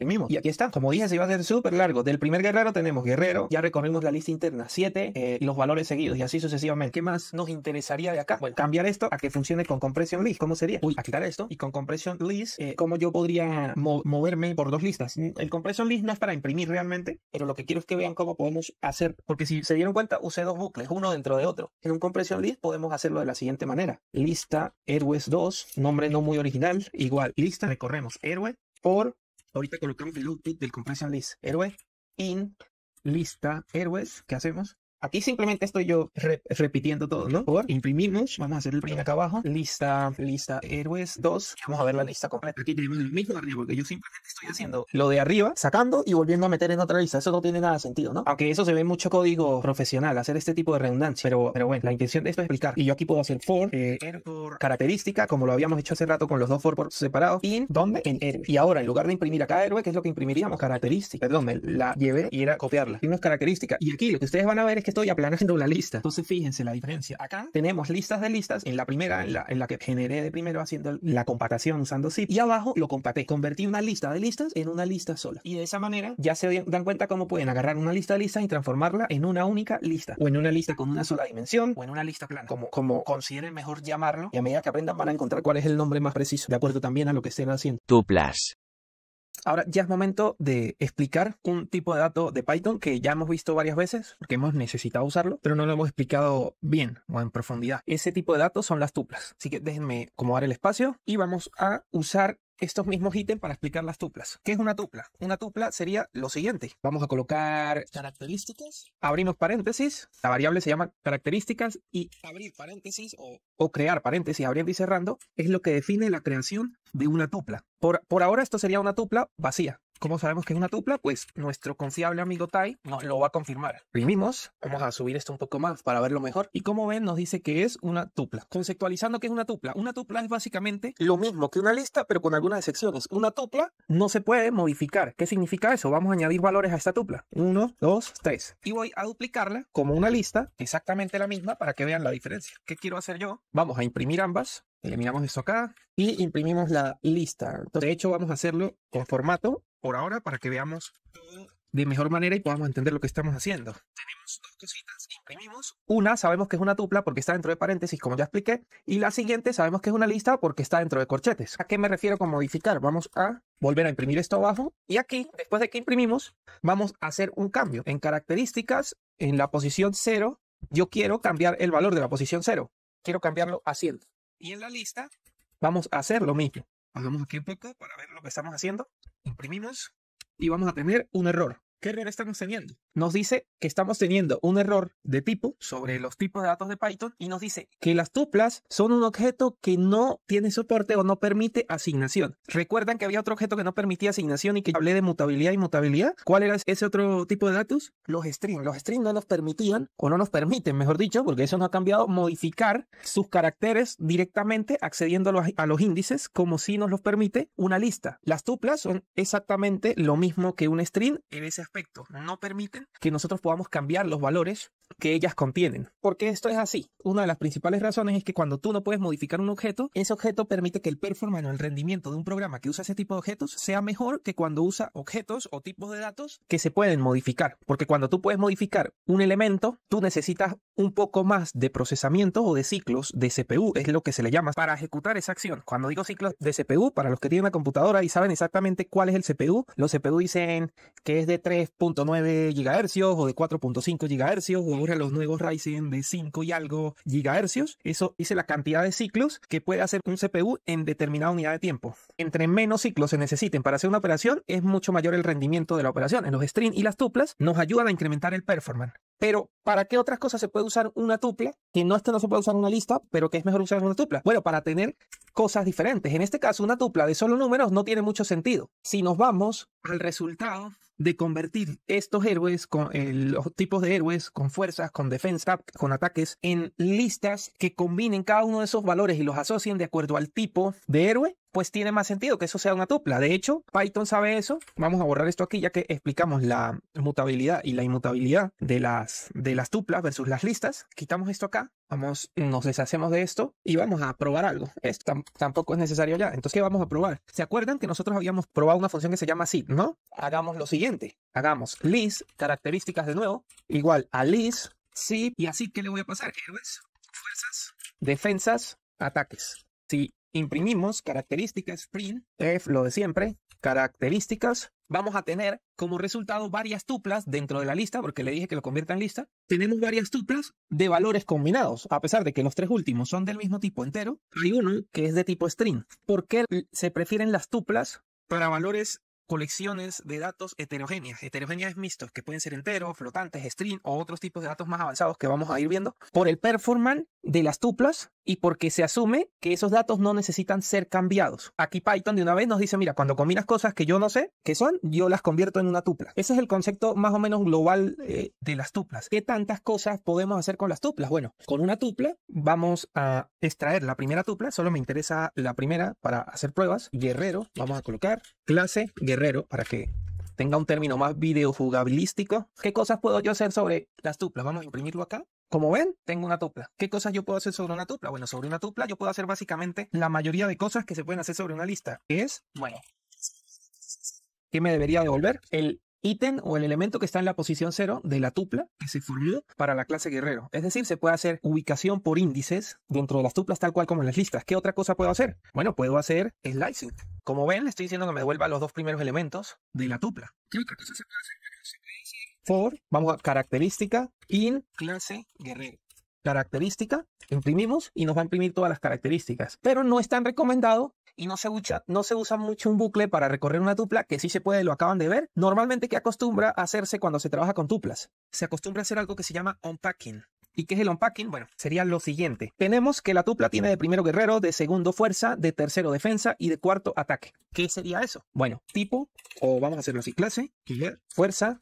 mismo. Y aquí está, como dije, se iba a hacer súper largo. Del primer guerrero tenemos guerrero, ya recorrimos la lista interna 7 y los valores seguidos y así sucesivamente. ¿Qué más nos interesaría de acá? Bueno, cambiar esto a que funcione con compression list. ¿Cómo sería? A quitar esto y con compression list, ¿cómo yo podría moverme por dos listas? El compression list no es para imprimir realmente, pero lo que quiero es que vean cómo podemos hacer, porque si se dieron cuenta, usé dos bucles, uno dentro de otro. En un compression list podemos hacerlo de la siguiente manera: lista héroes 2, nombre no muy original, igual lista, recorremos héroe por. Ahorita colocamos el output del compression list. Héroe, in, lista, héroes. ¿Qué hacemos? Aquí simplemente estoy yo repitiendo todo, ¿no? Por imprimimos, vamos a hacer el print acá abajo, lista héroes 2, vamos a ver la lista completa. Aquí tenemos lo mismo de arriba, porque yo simplemente estoy haciendo lo de arriba, sacando y volviendo a meter en otra lista. Eso no tiene nada de sentido, ¿no? Aunque eso se ve mucho código profesional, hacer este tipo de redundancia, pero bueno, la intención de esto es explicar. Y yo aquí puedo hacer for característica, como lo habíamos hecho hace rato con los dos for por separados, in, ¿dónde? En héroe. Y ahora, en lugar de imprimir acá héroe, ¿qué es lo que imprimiríamos? Característica. Perdón, me la llevé y era copiarla. Y no es característica. Y aquí lo que ustedes van a ver es que estoy aplanando la lista. Entonces fíjense la diferencia. Acá tenemos listas de listas. En la primera, en la que generé de primero haciendo la compactación usando zip, y abajo lo compacté. Convertí una lista de listas en una lista sola. Y de esa manera ya se dan cuenta cómo pueden agarrar una lista de listas y transformarla en una única lista. O en una lista con una sola dimensión. O en una lista plana. Como consideren mejor llamarlo. Y a medida que aprendan van a encontrar cuál es el nombre más preciso. De acuerdo también a lo que estén haciendo. Tuplas. Ahora ya es momento de explicar un tipo de dato de Python que ya hemos visto varias veces, porque hemos necesitado usarlo, pero no lo hemos explicado bien o en profundidad. Ese tipo de datos son las tuplas. Así que déjenme acomodar el espacio y vamos a usar estos mismos ítems para explicar las tuplas. ¿Qué es una tupla? Una tupla sería lo siguiente. Vamos a colocar características, abrimos paréntesis, la variable se llama características, y abrir paréntesis o crear paréntesis abriendo y cerrando es lo que define la creación de una tupla. Por ahora esto sería una tupla vacía. ¿Cómo sabemos que es una tupla? Pues nuestro confiable amigo Tai nos lo va a confirmar. Imprimimos, vamos a subir esto un poco más para verlo mejor. Y como ven, nos dice que es una tupla. Conceptualizando qué es una tupla. Una tupla es básicamente lo mismo que una lista, pero con algunas excepciones. Una tupla no se puede modificar. ¿Qué significa eso? Vamos a añadir valores a esta tupla. 1, 2, 3. Y voy a duplicarla como una lista, exactamente la misma, para que vean la diferencia. ¿Qué quiero hacer yo? Vamos a imprimir ambas. Eliminamos esto acá y imprimimos la lista. Entonces, de hecho, vamos a hacerlo con formato por ahora para que veamos todo de mejor manera y podamos entender lo que estamos haciendo. Tenemos dos cositas Imprimimos. Una sabemos que es una tupla porque está dentro de paréntesis, como ya expliqué, y la siguiente sabemos que es una lista porque está dentro de corchetes. ¿A qué me refiero con modificar? Vamos a volver a imprimir esto abajo y aquí, después de que imprimimos, vamos a hacer un cambio. En características, en la posición 0, yo quiero cambiar el valor de la posición 0. Quiero cambiarlo a 100. Y en la lista vamos a hacer lo mismo. Hagamos aquí un poco para ver lo que estamos haciendo. Imprimimos y vamos a tener un error. ¿Qué error estamos teniendo? Nos dice que estamos teniendo un error de tipo sobre los tipos de datos de Python y nos dice que las tuplas son un objeto que no tiene soporte o no permite asignación. ¿Recuerdan que había otro objeto que no permitía asignación y que hablé de mutabilidad y mutabilidad? ¿Cuál era ese otro tipo de datos? Los strings. Los strings no nos permitían, o no nos permiten, mejor dicho, porque eso no ha cambiado, modificar sus caracteres directamente accediendo a los índices, como si nos los permite una lista. Las tuplas son exactamente lo mismo que un string en ese aspecto. No permiten que nosotros podamos cambiar los valores que ellas contienen. ¿Por qué esto es así? Una de las principales razones es que cuando tú no puedes modificar un objeto, ese objeto permite que el performance o el rendimiento de un programa que usa ese tipo de objetos sea mejor que cuando usa objetos o tipos de datos que se pueden modificar. Porque cuando tú puedes modificar un elemento, tú necesitas un poco más de procesamiento o de ciclos de CPU, es lo que se le llama, para ejecutar esa acción. Cuando digo ciclos de CPU, para los que tienen una computadora y saben exactamente cuál es el CPU, los CPU dicen que es de 3.9 GHz o de 4.5 GHz o ahora los nuevos Ryzen de 5 y algo GHz. Eso dice la cantidad de ciclos que puede hacer un CPU en determinada unidad de tiempo. Entre menos ciclos se necesiten para hacer una operación, es mucho mayor el rendimiento de la operación. En los strings y las tuplas nos ayudan a incrementar el performance. Pero, ¿para qué otras cosas se puede usar una tupla? Que no se puede usar una lista, pero que es mejor usar una tupla. Bueno, para tener cosas diferentes. En este caso, una tupla de solo números no tiene mucho sentido. Si nos vamos al resultado de convertir estos héroes, los tipos de héroes, con fuerzas, con defensa, con ataques, en listas que combinen cada uno de esos valores y los asocien de acuerdo al tipo de héroe, pues tiene más sentido que eso sea una tupla. De hecho, Python sabe eso. Vamos a borrar esto aquí ya que explicamos la mutabilidad y la inmutabilidad de las tuplas versus las listas. Quitamos esto acá. Nos deshacemos de esto y vamos a probar algo. Esto tampoco es necesario ya. Entonces, ¿qué vamos a probar? ¿Se acuerdan que nosotros habíamos probado una función que se llama sit, no? Hagamos lo siguiente. Hagamos list, características de nuevo, igual a list, sit, y así, ¿qué le voy a pasar? Héroes, fuerzas, defensas, ataques. Si imprimimos características, print, lo de siempre, características, vamos a tener como resultado varias tuplas dentro de la lista, porque le dije que lo convierta en lista. Tenemos varias tuplas de valores combinados, a pesar de que los tres últimos son del mismo tipo entero. Hay uno que es de tipo string. ¿Por qué se prefieren las tuplas para valores, colecciones de datos heterogéneas? Heterogéneas es mixtos, que pueden ser enteros, flotantes, string o otros tipos de datos más avanzados que vamos a ir viendo. Por el performance de las tuplas y porque se asume que esos datos no necesitan ser cambiados. Aquí Python de una vez nos dice, mira, cuando combinas cosas que yo no sé qué son, yo las convierto en una tupla. Ese es el concepto más o menos global de las tuplas. ¿Qué tantas cosas podemos hacer con las tuplas? Bueno, con una tupla vamos a extraer la primera tupla, solo me interesa la primera para hacer pruebas. Guerrero, vamos a colocar clase guerrero para que tenga un término más videojugabilístico. ¿Qué cosas puedo yo hacer sobre las tuplas? Vamos a imprimirlo acá. Como ven, tengo una tupla. ¿Qué cosas yo puedo hacer sobre una tupla? Bueno, sobre una tupla yo puedo hacer básicamente la mayoría de cosas que se pueden hacer sobre una lista. ¿Qué me debería devolver? El ítem o el elemento que está en la posición 0 de la tupla que se formó para la clase guerrero. Es decir, se puede hacer ubicación por índices dentro de las tuplas tal cual como en las listas. ¿Qué otra cosa puedo hacer? Bueno, puedo hacer slicing. Como ven, le estoy diciendo que me devuelva los dos primeros elementos de la tupla. ¿Qué otra cosa se puede hacer? For, vamos a característica, in, clase, guerrero. Característica, imprimimos y nos va a imprimir todas las características. Pero no es tan recomendado y no se usa mucho un bucle para recorrer una tupla, que sí se puede, lo acaban de ver. Normalmente, ¿qué acostumbra a hacerse cuando se trabaja con tuplas? Se acostumbra a hacer algo que se llama unpacking. ¿Y qué es el unpacking? Bueno, sería lo siguiente. Tenemos que la tupla tiene de primero guerrero, de segundo fuerza, de tercero defensa y de cuarto ataque. ¿Qué sería eso? Bueno, tipo, o vamos a hacerlo así, clase, fuerza,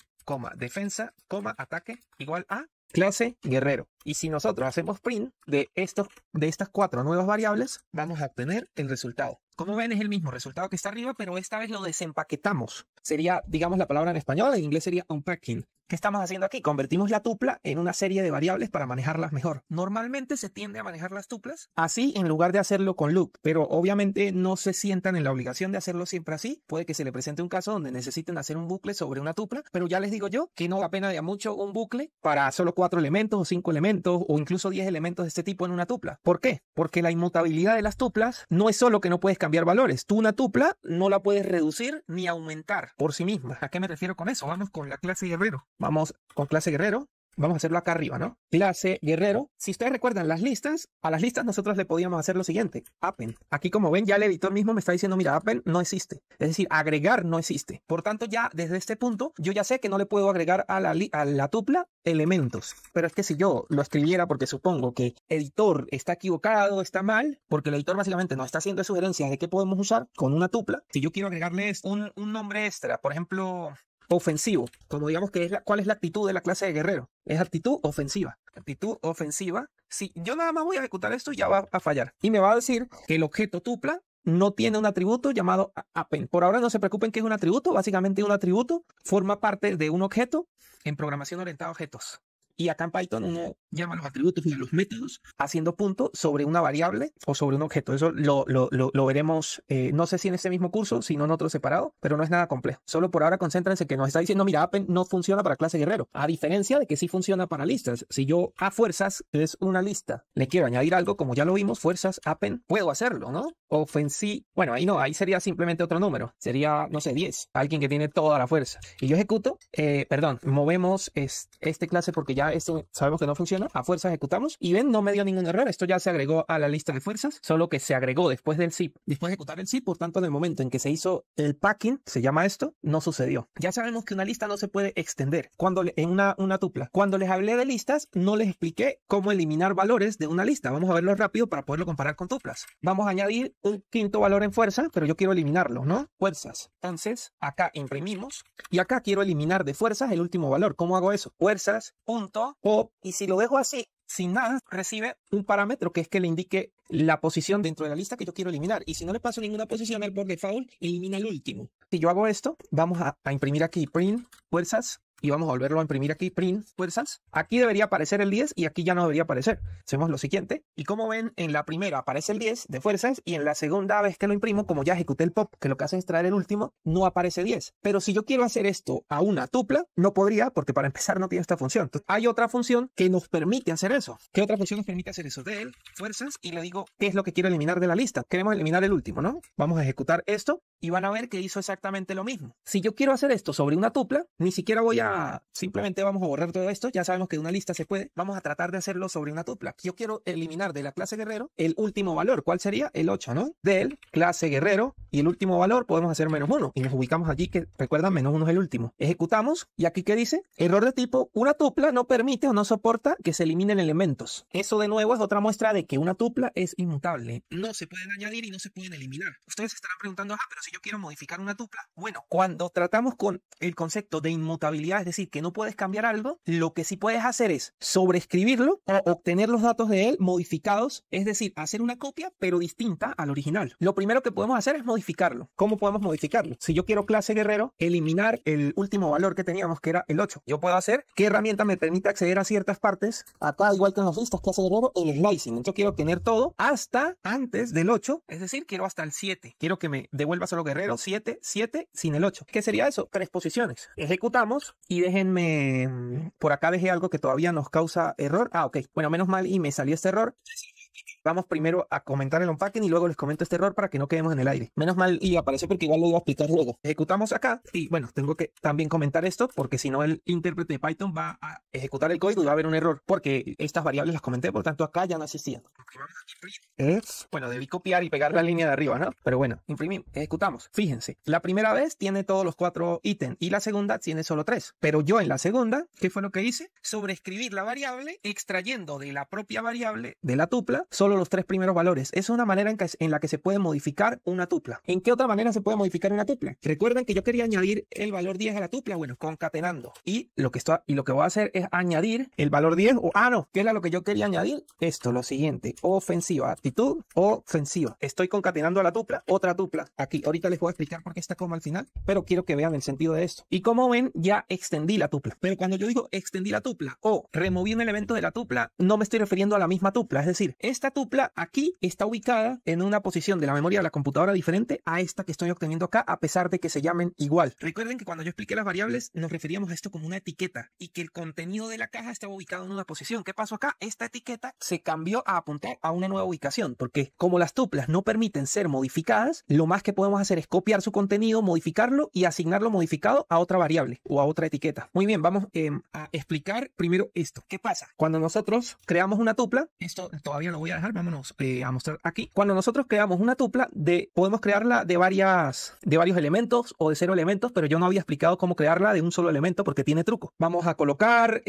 defensa, ataque, igual a clase guerrero. Y si nosotros hacemos print de estas 4 nuevas variables, vamos a obtener el resultado. Como ven, es el mismo resultado que está arriba, pero esta vez lo desempaquetamos. Sería, digamos, la palabra en español, en inglés sería unpacking. ¿Qué estamos haciendo aquí? Convertimos la tupla en una serie de variables para manejarlas mejor. Normalmente se tiende a manejar las tuplas así en lugar de hacerlo con loop, pero obviamente no se sientan en la obligación de hacerlo siempre así. Puede que se le presente un caso donde necesiten hacer un bucle sobre una tupla, pero ya les digo yo que no da pena de a mucho un bucle para solo 4 elementos o 5 elementos o incluso 10 elementos de este tipo en una tupla. ¿Por qué? Porque la inmutabilidad de las tuplas no es solo que no puedes cambiar valores. Tú una tupla no la puedes reducir ni aumentar por sí misma. ¿A qué me refiero con eso? Vamos con la clase guerrero. Vamos con clase guerrero. Vamos a hacerlo acá arriba, ¿no? Clase guerrero. Si ustedes recuerdan las listas, a las listas nosotros le podíamos hacer lo siguiente. Append. Aquí como ven ya el editor mismo me está diciendo, mira, append no existe. Es decir, agregar no existe. Por tanto ya desde este punto yo ya sé que no le puedo agregar a la tupla elementos. Pero es que si yo lo escribiera, porque supongo que editor está equivocado, está mal, porque el editor básicamente nos está haciendo sugerencias de qué podemos usar con una tupla. Si yo quiero agregarles un nombre extra, por ejemplo, ofensivo, como digamos que es ¿cuál es la actitud de la clase de guerrero? Es actitud ofensiva. Actitud ofensiva. Si yo nada más voy a ejecutar esto, ya va a fallar. Y me va a decir que el objeto tupla no tiene un atributo llamado append. Por ahora no se preocupen que es un atributo. Básicamente un atributo forma parte de un objeto en programación orientada a objetos. Y acá en Python uno llama los atributos y a los métodos haciendo punto sobre una variable o sobre un objeto. Eso lo veremos, no sé si en este mismo curso, sino en otro separado, pero no es nada complejo. Solo por ahora concéntrense que nos está diciendo, mira, append no funciona para clase guerrero. A diferencia de que sí funciona para listas. Si yo a fuerzas es una lista, le quiero añadir algo, como ya lo vimos, fuerzas, append, puedo hacerlo, ¿no? Ofensivo, bueno, ahí no, ahí sería simplemente otro número. Sería, no sé, 10. Alguien que tiene toda la fuerza. Y yo ejecuto, movemos este clase porque ya esto sabemos que no funciona, a fuerza ejecutamos y ven, no me dio ningún error, esto ya se agregó a la lista de fuerzas, solo que se agregó después del zip, después de ejecutar el zip, por tanto en el momento en que se hizo el packing, se llama esto, no sucedió. Ya sabemos que una lista no se puede extender en una tupla. Cuando les hablé de listas, no les expliqué cómo eliminar valores de una lista. Vamos a verlo rápido para poderlo comparar con tuplas. Vamos a añadir un quinto valor en fuerza, pero yo quiero eliminarlo, ¿no? Fuerzas. Entonces, acá imprimimos y acá quiero eliminar de fuerzas el último valor. ¿Cómo hago eso? Fuerzas, punto, pop, y si lo dejo así, sin nada, recibe un parámetro que es que le indique la posición dentro de la lista que yo quiero eliminar. Y si no le paso ninguna posición, el por default elimina el último. Si yo hago esto, vamos a imprimir aquí print fuerzas y vamos a volverlo a imprimir aquí print fuerzas. Aquí debería aparecer el 10 y aquí ya no debería aparecer. Hacemos lo siguiente y como ven, en la primera aparece el 10 de fuerzas y en la segunda vez que lo imprimo, como ya ejecuté el pop, que lo que hace es traer el último, no aparece 10. Pero si yo quiero hacer esto a una tupla, no podría porque para empezar no tiene esta función. Entonces, hay otra función que nos permite hacer eso. ¿Qué otra función nos permite hacer eso? Del fuerzas y le digo qué es lo que quiero eliminar de la lista. Queremos eliminar el último, ¿no? Vamos a ejecutar esto y van a ver que hizo exactamente lo mismo. Si yo quiero hacer esto sobre una tupla, ni siquiera voy a... Simplemente vamos a borrar todo esto. Ya sabemos que de una lista se puede. Vamos a tratar de hacerlo sobre una tupla. Yo quiero eliminar de la clase guerrero el último valor. ¿Cuál sería? El 8, ¿no? Del clase guerrero y el último valor podemos hacer -1. Y nos ubicamos allí que, recuerdan, -1 es el último. Ejecutamos y aquí ¿qué dice? Error de tipo, una tupla no permite o no soporta que se eliminen elementos. Eso de nuevo es otra muestra de que una tupla es inmutable. No se pueden añadir y no se pueden eliminar. Ustedes se estarán preguntando, pero si yo quiero modificar una tupla. Bueno, cuando tratamos con el concepto de inmutabilidad, es decir, que no puedes cambiar algo, lo que sí puedes hacer es sobreescribirlo o obtener los datos de él modificados, es decir, hacer una copia pero distinta al original. Lo primero que podemos hacer es modificarlo. ¿Cómo podemos modificarlo? Si yo quiero clase guerrero, eliminar el último valor que teníamos, que era el 8. Yo puedo hacer, ¿qué herramienta me permite acceder a ciertas partes? Acá, igual que en las listas, clase guerrero, el slicing. Entonces quiero tener todo hasta antes del 8, es decir, quiero hasta el 7. Quiero que me devuelva solo guerrero 7, 7 sin el 8. ¿Qué sería eso? 3 posiciones. Ejecutamos y déjenme, por acá dejé algo que todavía nos causa error. Ok, bueno, menos mal y me salió este error. Vamos primero a comentar el unpacking y luego les comento este error para que no quedemos en el aire. Menos mal y aparece porque igual lo iba a explicar luego. Ejecutamos acá y bueno, tengo que también comentar esto porque si no el intérprete de Python va a ejecutar el código y va a haber un error porque estas variables las comenté, por tanto acá ya no existían. Bueno, debí copiar y pegar la línea de arriba, ¿no? Pero bueno, imprimimos, ejecutamos. Fíjense, la primera vez tiene todos los 4 ítems y la segunda tiene solo 3. Pero yo en la segunda, ¿qué fue lo que hice? Sobreescribir la variable extrayendo de la propia variable de la tupla solo solo los 3 primeros valores. Es una manera en la que se puede modificar una tupla. ¿En qué otra manera se puede modificar una tupla? Recuerden que yo quería añadir el valor 10 a la tupla, bueno, concatenando. Y lo que voy a hacer es añadir el valor 10, ¿qué era lo que yo quería añadir? Esto, lo siguiente, ofensiva, actitud ofensiva. Estoy concatenando a la tupla, otra tupla. Aquí, ahorita les voy a explicar por qué está coma al final, pero quiero que vean el sentido de esto. Y como ven, ya extendí la tupla. Pero cuando yo digo extendí la tupla o removí un elemento de la tupla, no me estoy refiriendo a la misma tupla. Es decir, esta tupla aquí está ubicada en una posición de la memoria de la computadora diferente a esta que estoy obteniendo acá, a pesar de que se llamen igual. Recuerden que cuando yo expliqué las variables, nos referíamos a esto como una etiqueta y que el contenido de la caja estaba ubicado en una posición. ¿Qué pasó acá? Esta etiqueta se cambió a apuntar a una nueva ubicación, porque como las tuplas no permiten ser modificadas, lo más que podemos hacer es copiar su contenido, modificarlo y asignarlo modificado a otra variable o a otra etiqueta. Muy bien, vamos a explicar primero esto. ¿Qué pasa? Cuando nosotros creamos una tupla, esto todavía lo voy a dejar, vámonos a mostrar aquí. Cuando nosotros creamos una tupla, podemos crearla de varios elementos o de 0 elementos, pero yo no había explicado cómo crearla de un solo elemento porque tiene truco. Vamos a colocar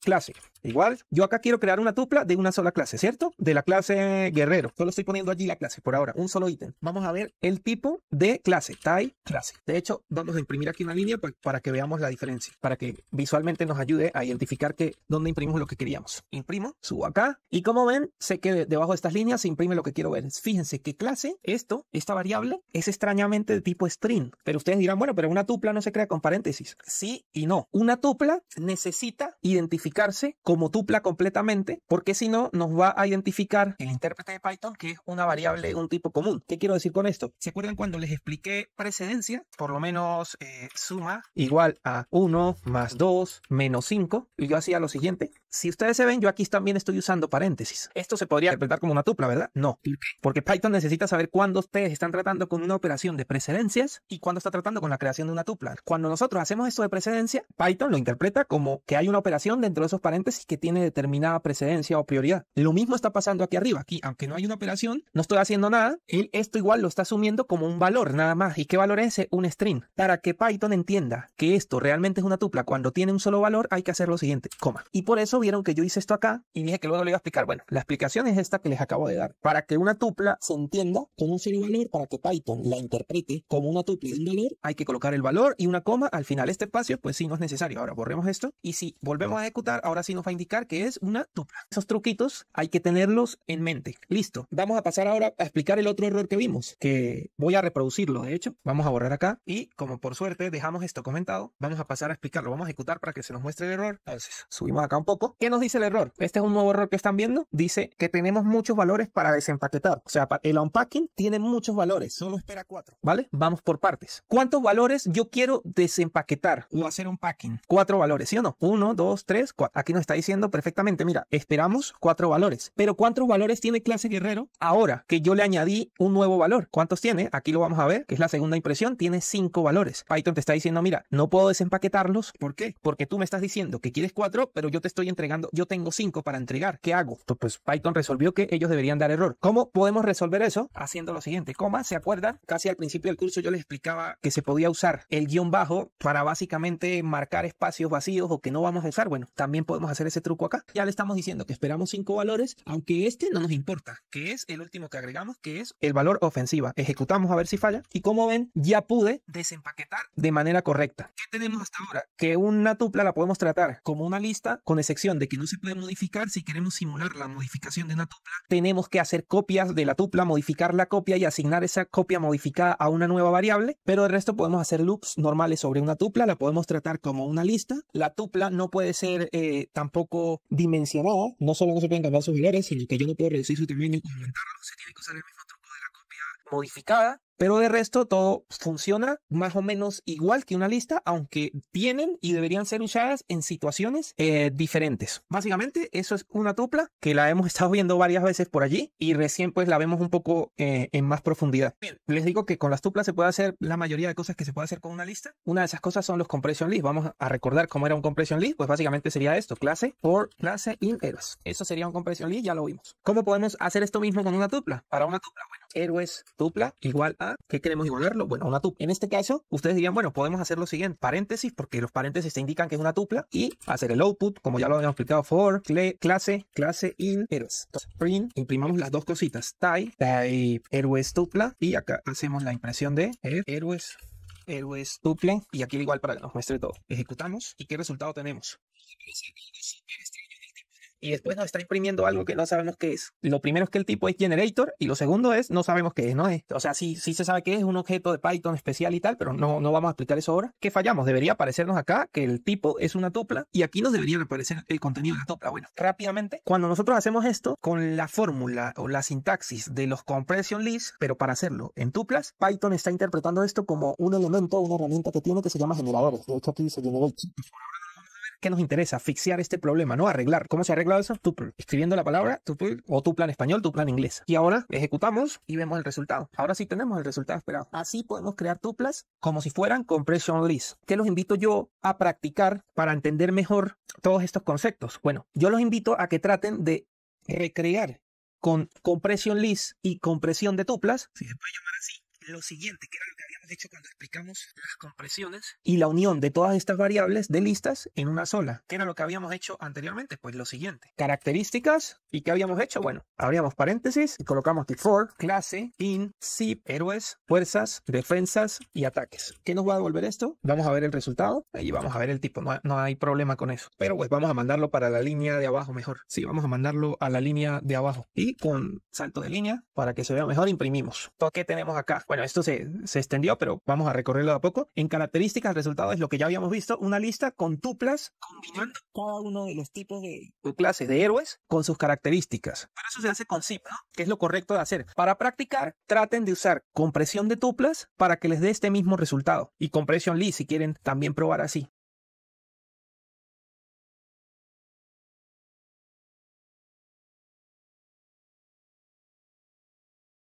clase. Igual, yo acá quiero crear una tupla de una sola clase, ¿cierto? De la clase guerrero. Solo estoy poniendo allí la clase por ahora, un solo ítem. Vamos a ver el tipo de clase, type clase. De hecho, vamos a imprimir aquí una línea para que veamos la diferencia, para que visualmente nos ayude a identificar dónde imprimimos lo que queríamos. Imprimo, subo acá y como ven, sé que debajo de estas líneas se imprime lo que quiero ver. Fíjense que clase, esta variable, es extrañamente de tipo string. Pero ustedes dirán, bueno, pero una tupla no se crea con paréntesis. Sí y no. Una tupla necesita identificarse como tupla completamente, porque si no, nos va a identificar el intérprete de Python que es una variable de un tipo común. ¿Qué quiero decir con esto? ¿Se acuerdan cuando les expliqué precedencia? Por lo menos suma igual a 1 más 2 menos 5. Y yo hacía lo siguiente. Si ustedes se ven, yo aquí también estoy usando paréntesis. Esto se podría interpretar como una tupla, ¿verdad? No. ¿Por qué? Porque Python necesita saber cuándo ustedes están tratando con una operación de precedencias y cuándo está tratando con la creación de una tupla. Cuando nosotros hacemos esto de precedencia, Python lo interpreta como que hay una operación dentro de esos paréntesis que tiene determinada precedencia o prioridad. Lo mismo está pasando aquí arriba. Aquí, aunque no hay una operación, no estoy haciendo nada, esto igual lo está asumiendo como un valor nada más. ¿Y qué valor es ese? Un string. Para que Python entienda que esto realmente es una tupla cuando tiene un solo valor, hay que hacer lo siguiente, coma. Y por eso vieron que yo hice esto acá y dije que luego le iba a explicar. Bueno, la explicación es esta que les acabo de dar. Para que una tupla se entienda con un solo valor, para que Python la interprete como una tupla de un valor, hay que colocar el valor y una coma al final. Este espacio, pues sí, no es necesario. Ahora borremos esto y si volvemos a ejecutar, ahora sí nos va a indicar que es una tupla. Esos truquitos hay que tenerlos en mente. Listo. Vamos a pasar ahora a explicar el otro error que vimos, que voy a reproducirlo, de hecho. Vamos a borrar acá y como por suerte dejamos esto comentado, vamos a pasar a explicarlo. Vamos a ejecutar para que se nos muestre el error. Entonces, subimos acá un poco. ¿Qué nos dice el error? Este es un nuevo error que están viendo. Dice que tenemos muchos valores para desempaquetar. O sea, el unpacking tiene muchos valores. Solo espera 4. ¿Vale? Vamos por partes. ¿Cuántos valores yo quiero desempaquetar o hacer un packing? 4 valores, ¿sí o no? 1, 2, 3, 4. Aquí nos está diciendo perfectamente, mira, esperamos 4 valores. Pero ¿cuántos valores tiene clase guerrero ahora que yo le añadí un nuevo valor? ¿Cuántos tiene? Aquí lo vamos a ver, que es la segunda impresión. Tiene 5 valores. Python te está diciendo, mira, no puedo desempaquetarlos. ¿Por qué? Porque tú me estás diciendo que quieres 4, pero yo te estoy entregando, yo tengo 5 para entregar. ¿Qué hago? Pues Python resolvió que ellos deberían dar error. ¿Cómo podemos resolver eso? Haciendo lo siguiente, coma, ¿se acuerdan? Casi al principio del curso yo les explicaba que se podía usar el guión bajo para básicamente marcar espacios vacíos o que no vamos a usar. Bueno, también podemos hacer ese truco acá. Ya le estamos diciendo que esperamos 5 valores, aunque este no nos importa, que es el último que agregamos, que es el valor ofensiva. Ejecutamos a ver si falla y como ven, ya pude desempaquetar de manera correcta. ¿Qué tenemos hasta ahora? Que una tupla la podemos tratar como una lista, con excepción de que no se puede modificar. Si queremos simular la modificación de una tupla, tenemos que hacer copias de la tupla, modificar la copia y asignar esa copia modificada a una nueva variable, pero el resto podemos hacer loops normales sobre una tupla, la podemos tratar como una lista. La tupla no puede ser tampoco dimensionada, no solo no se pueden cambiar sus valores, sino que yo no puedo reducir su tamaño y aumentarlo, se tiene que usar el mismo truco de la copia modificada. Pero de resto todo funciona más o menos igual que una lista, aunque tienen y deberían ser usadas en situaciones diferentes. Básicamente eso es una tupla que la hemos estado viendo varias veces por allí y recién pues la vemos un poco en más profundidad. Bien, les digo que con las tuplas se puede hacer la mayoría de cosas que se puede hacer con una lista. Una de esas cosas son los compression list. Vamos a recordar cómo era un compression list. Pues básicamente sería esto, clase por clase in eras. Eso sería un compression list, ya lo vimos. ¿Cómo podemos hacer esto mismo con una tupla? Para una tupla, bueno, héroes tupla igual a, ¿qué queremos igualarlo? Bueno, una tupla. En este caso, ustedes dirían, bueno, podemos hacer lo siguiente, paréntesis, porque los paréntesis te indican que es una tupla, y hacer el output, como ya lo habíamos explicado, for, clase in héroes. Entonces, print, imprimamos las dos cositas, type héroes tupla, y acá hacemos la impresión de héroes tupla, y aquí igual para que nos muestre todo. Ejecutamos, ¿y qué resultado tenemos? Y después nos está imprimiendo algo que no sabemos qué es. Lo primero es que el tipo es generator y lo segundo es no sabemos qué es, ¿no? O sea, sí se sabe que es un objeto de Python especial y tal, pero no vamos a explicar eso ahora. ¿Qué fallamos? Debería aparecernos acá que el tipo es una tupla y aquí nos debería aparecer el contenido de la tupla. Bueno, rápidamente, cuando nosotros hacemos esto con la fórmula o la sintaxis de los compression lists, pero para hacerlo en tuplas, Python está interpretando esto como un elemento, una herramienta que tiene que se llama generadores. De hecho, aquí dice generate. ¿Qué nos interesa? Fixear este problema, ¿no? Arreglar. ¿Cómo se arregla eso? Tuple. Escribiendo la palabra tuple o tupla en español, tupla en inglés. Y ahora ejecutamos y vemos el resultado. Ahora sí tenemos el resultado esperado. Así podemos crear tuplas como si fueran compression lists. ¿Qué los invito yo a practicar para entender mejor todos estos conceptos? Bueno, yo los invito a que traten de recrear con compression lists y compresión de tuplas, si se puede llamar así, lo siguiente, que era lo que habíamos hecho cuando explicamos las compresiones y la unión de todas estas variables de listas en una sola. ¿Qué era lo que habíamos hecho anteriormente? Pues lo siguiente. Características. ¿Y qué habíamos hecho? Bueno, abríamos paréntesis y colocamos for, clase, in, zip, héroes, fuerzas, defensas y ataques. ¿Qué nos va a devolver esto? Vamos a ver el resultado y vamos a ver el tipo. No hay problema con eso. Pero pues vamos a mandarlo para la línea de abajo mejor. Sí, vamos a mandarlo a la línea de abajo. Y con salto de línea, para que se vea mejor, imprimimos. ¿Qué tenemos acá? Bueno, esto se extendió, pero vamos a recorrerlo de a poco. En características, el resultado es lo que ya habíamos visto, una lista con tuplas combinando cada uno de los tipos de clases de héroes con sus características. Para eso se hace con zip, ¿no? Que es lo correcto de hacer. Para practicar, traten de usar compresión de tuplas para que les dé este mismo resultado. Y compression list, si quieren también probar así.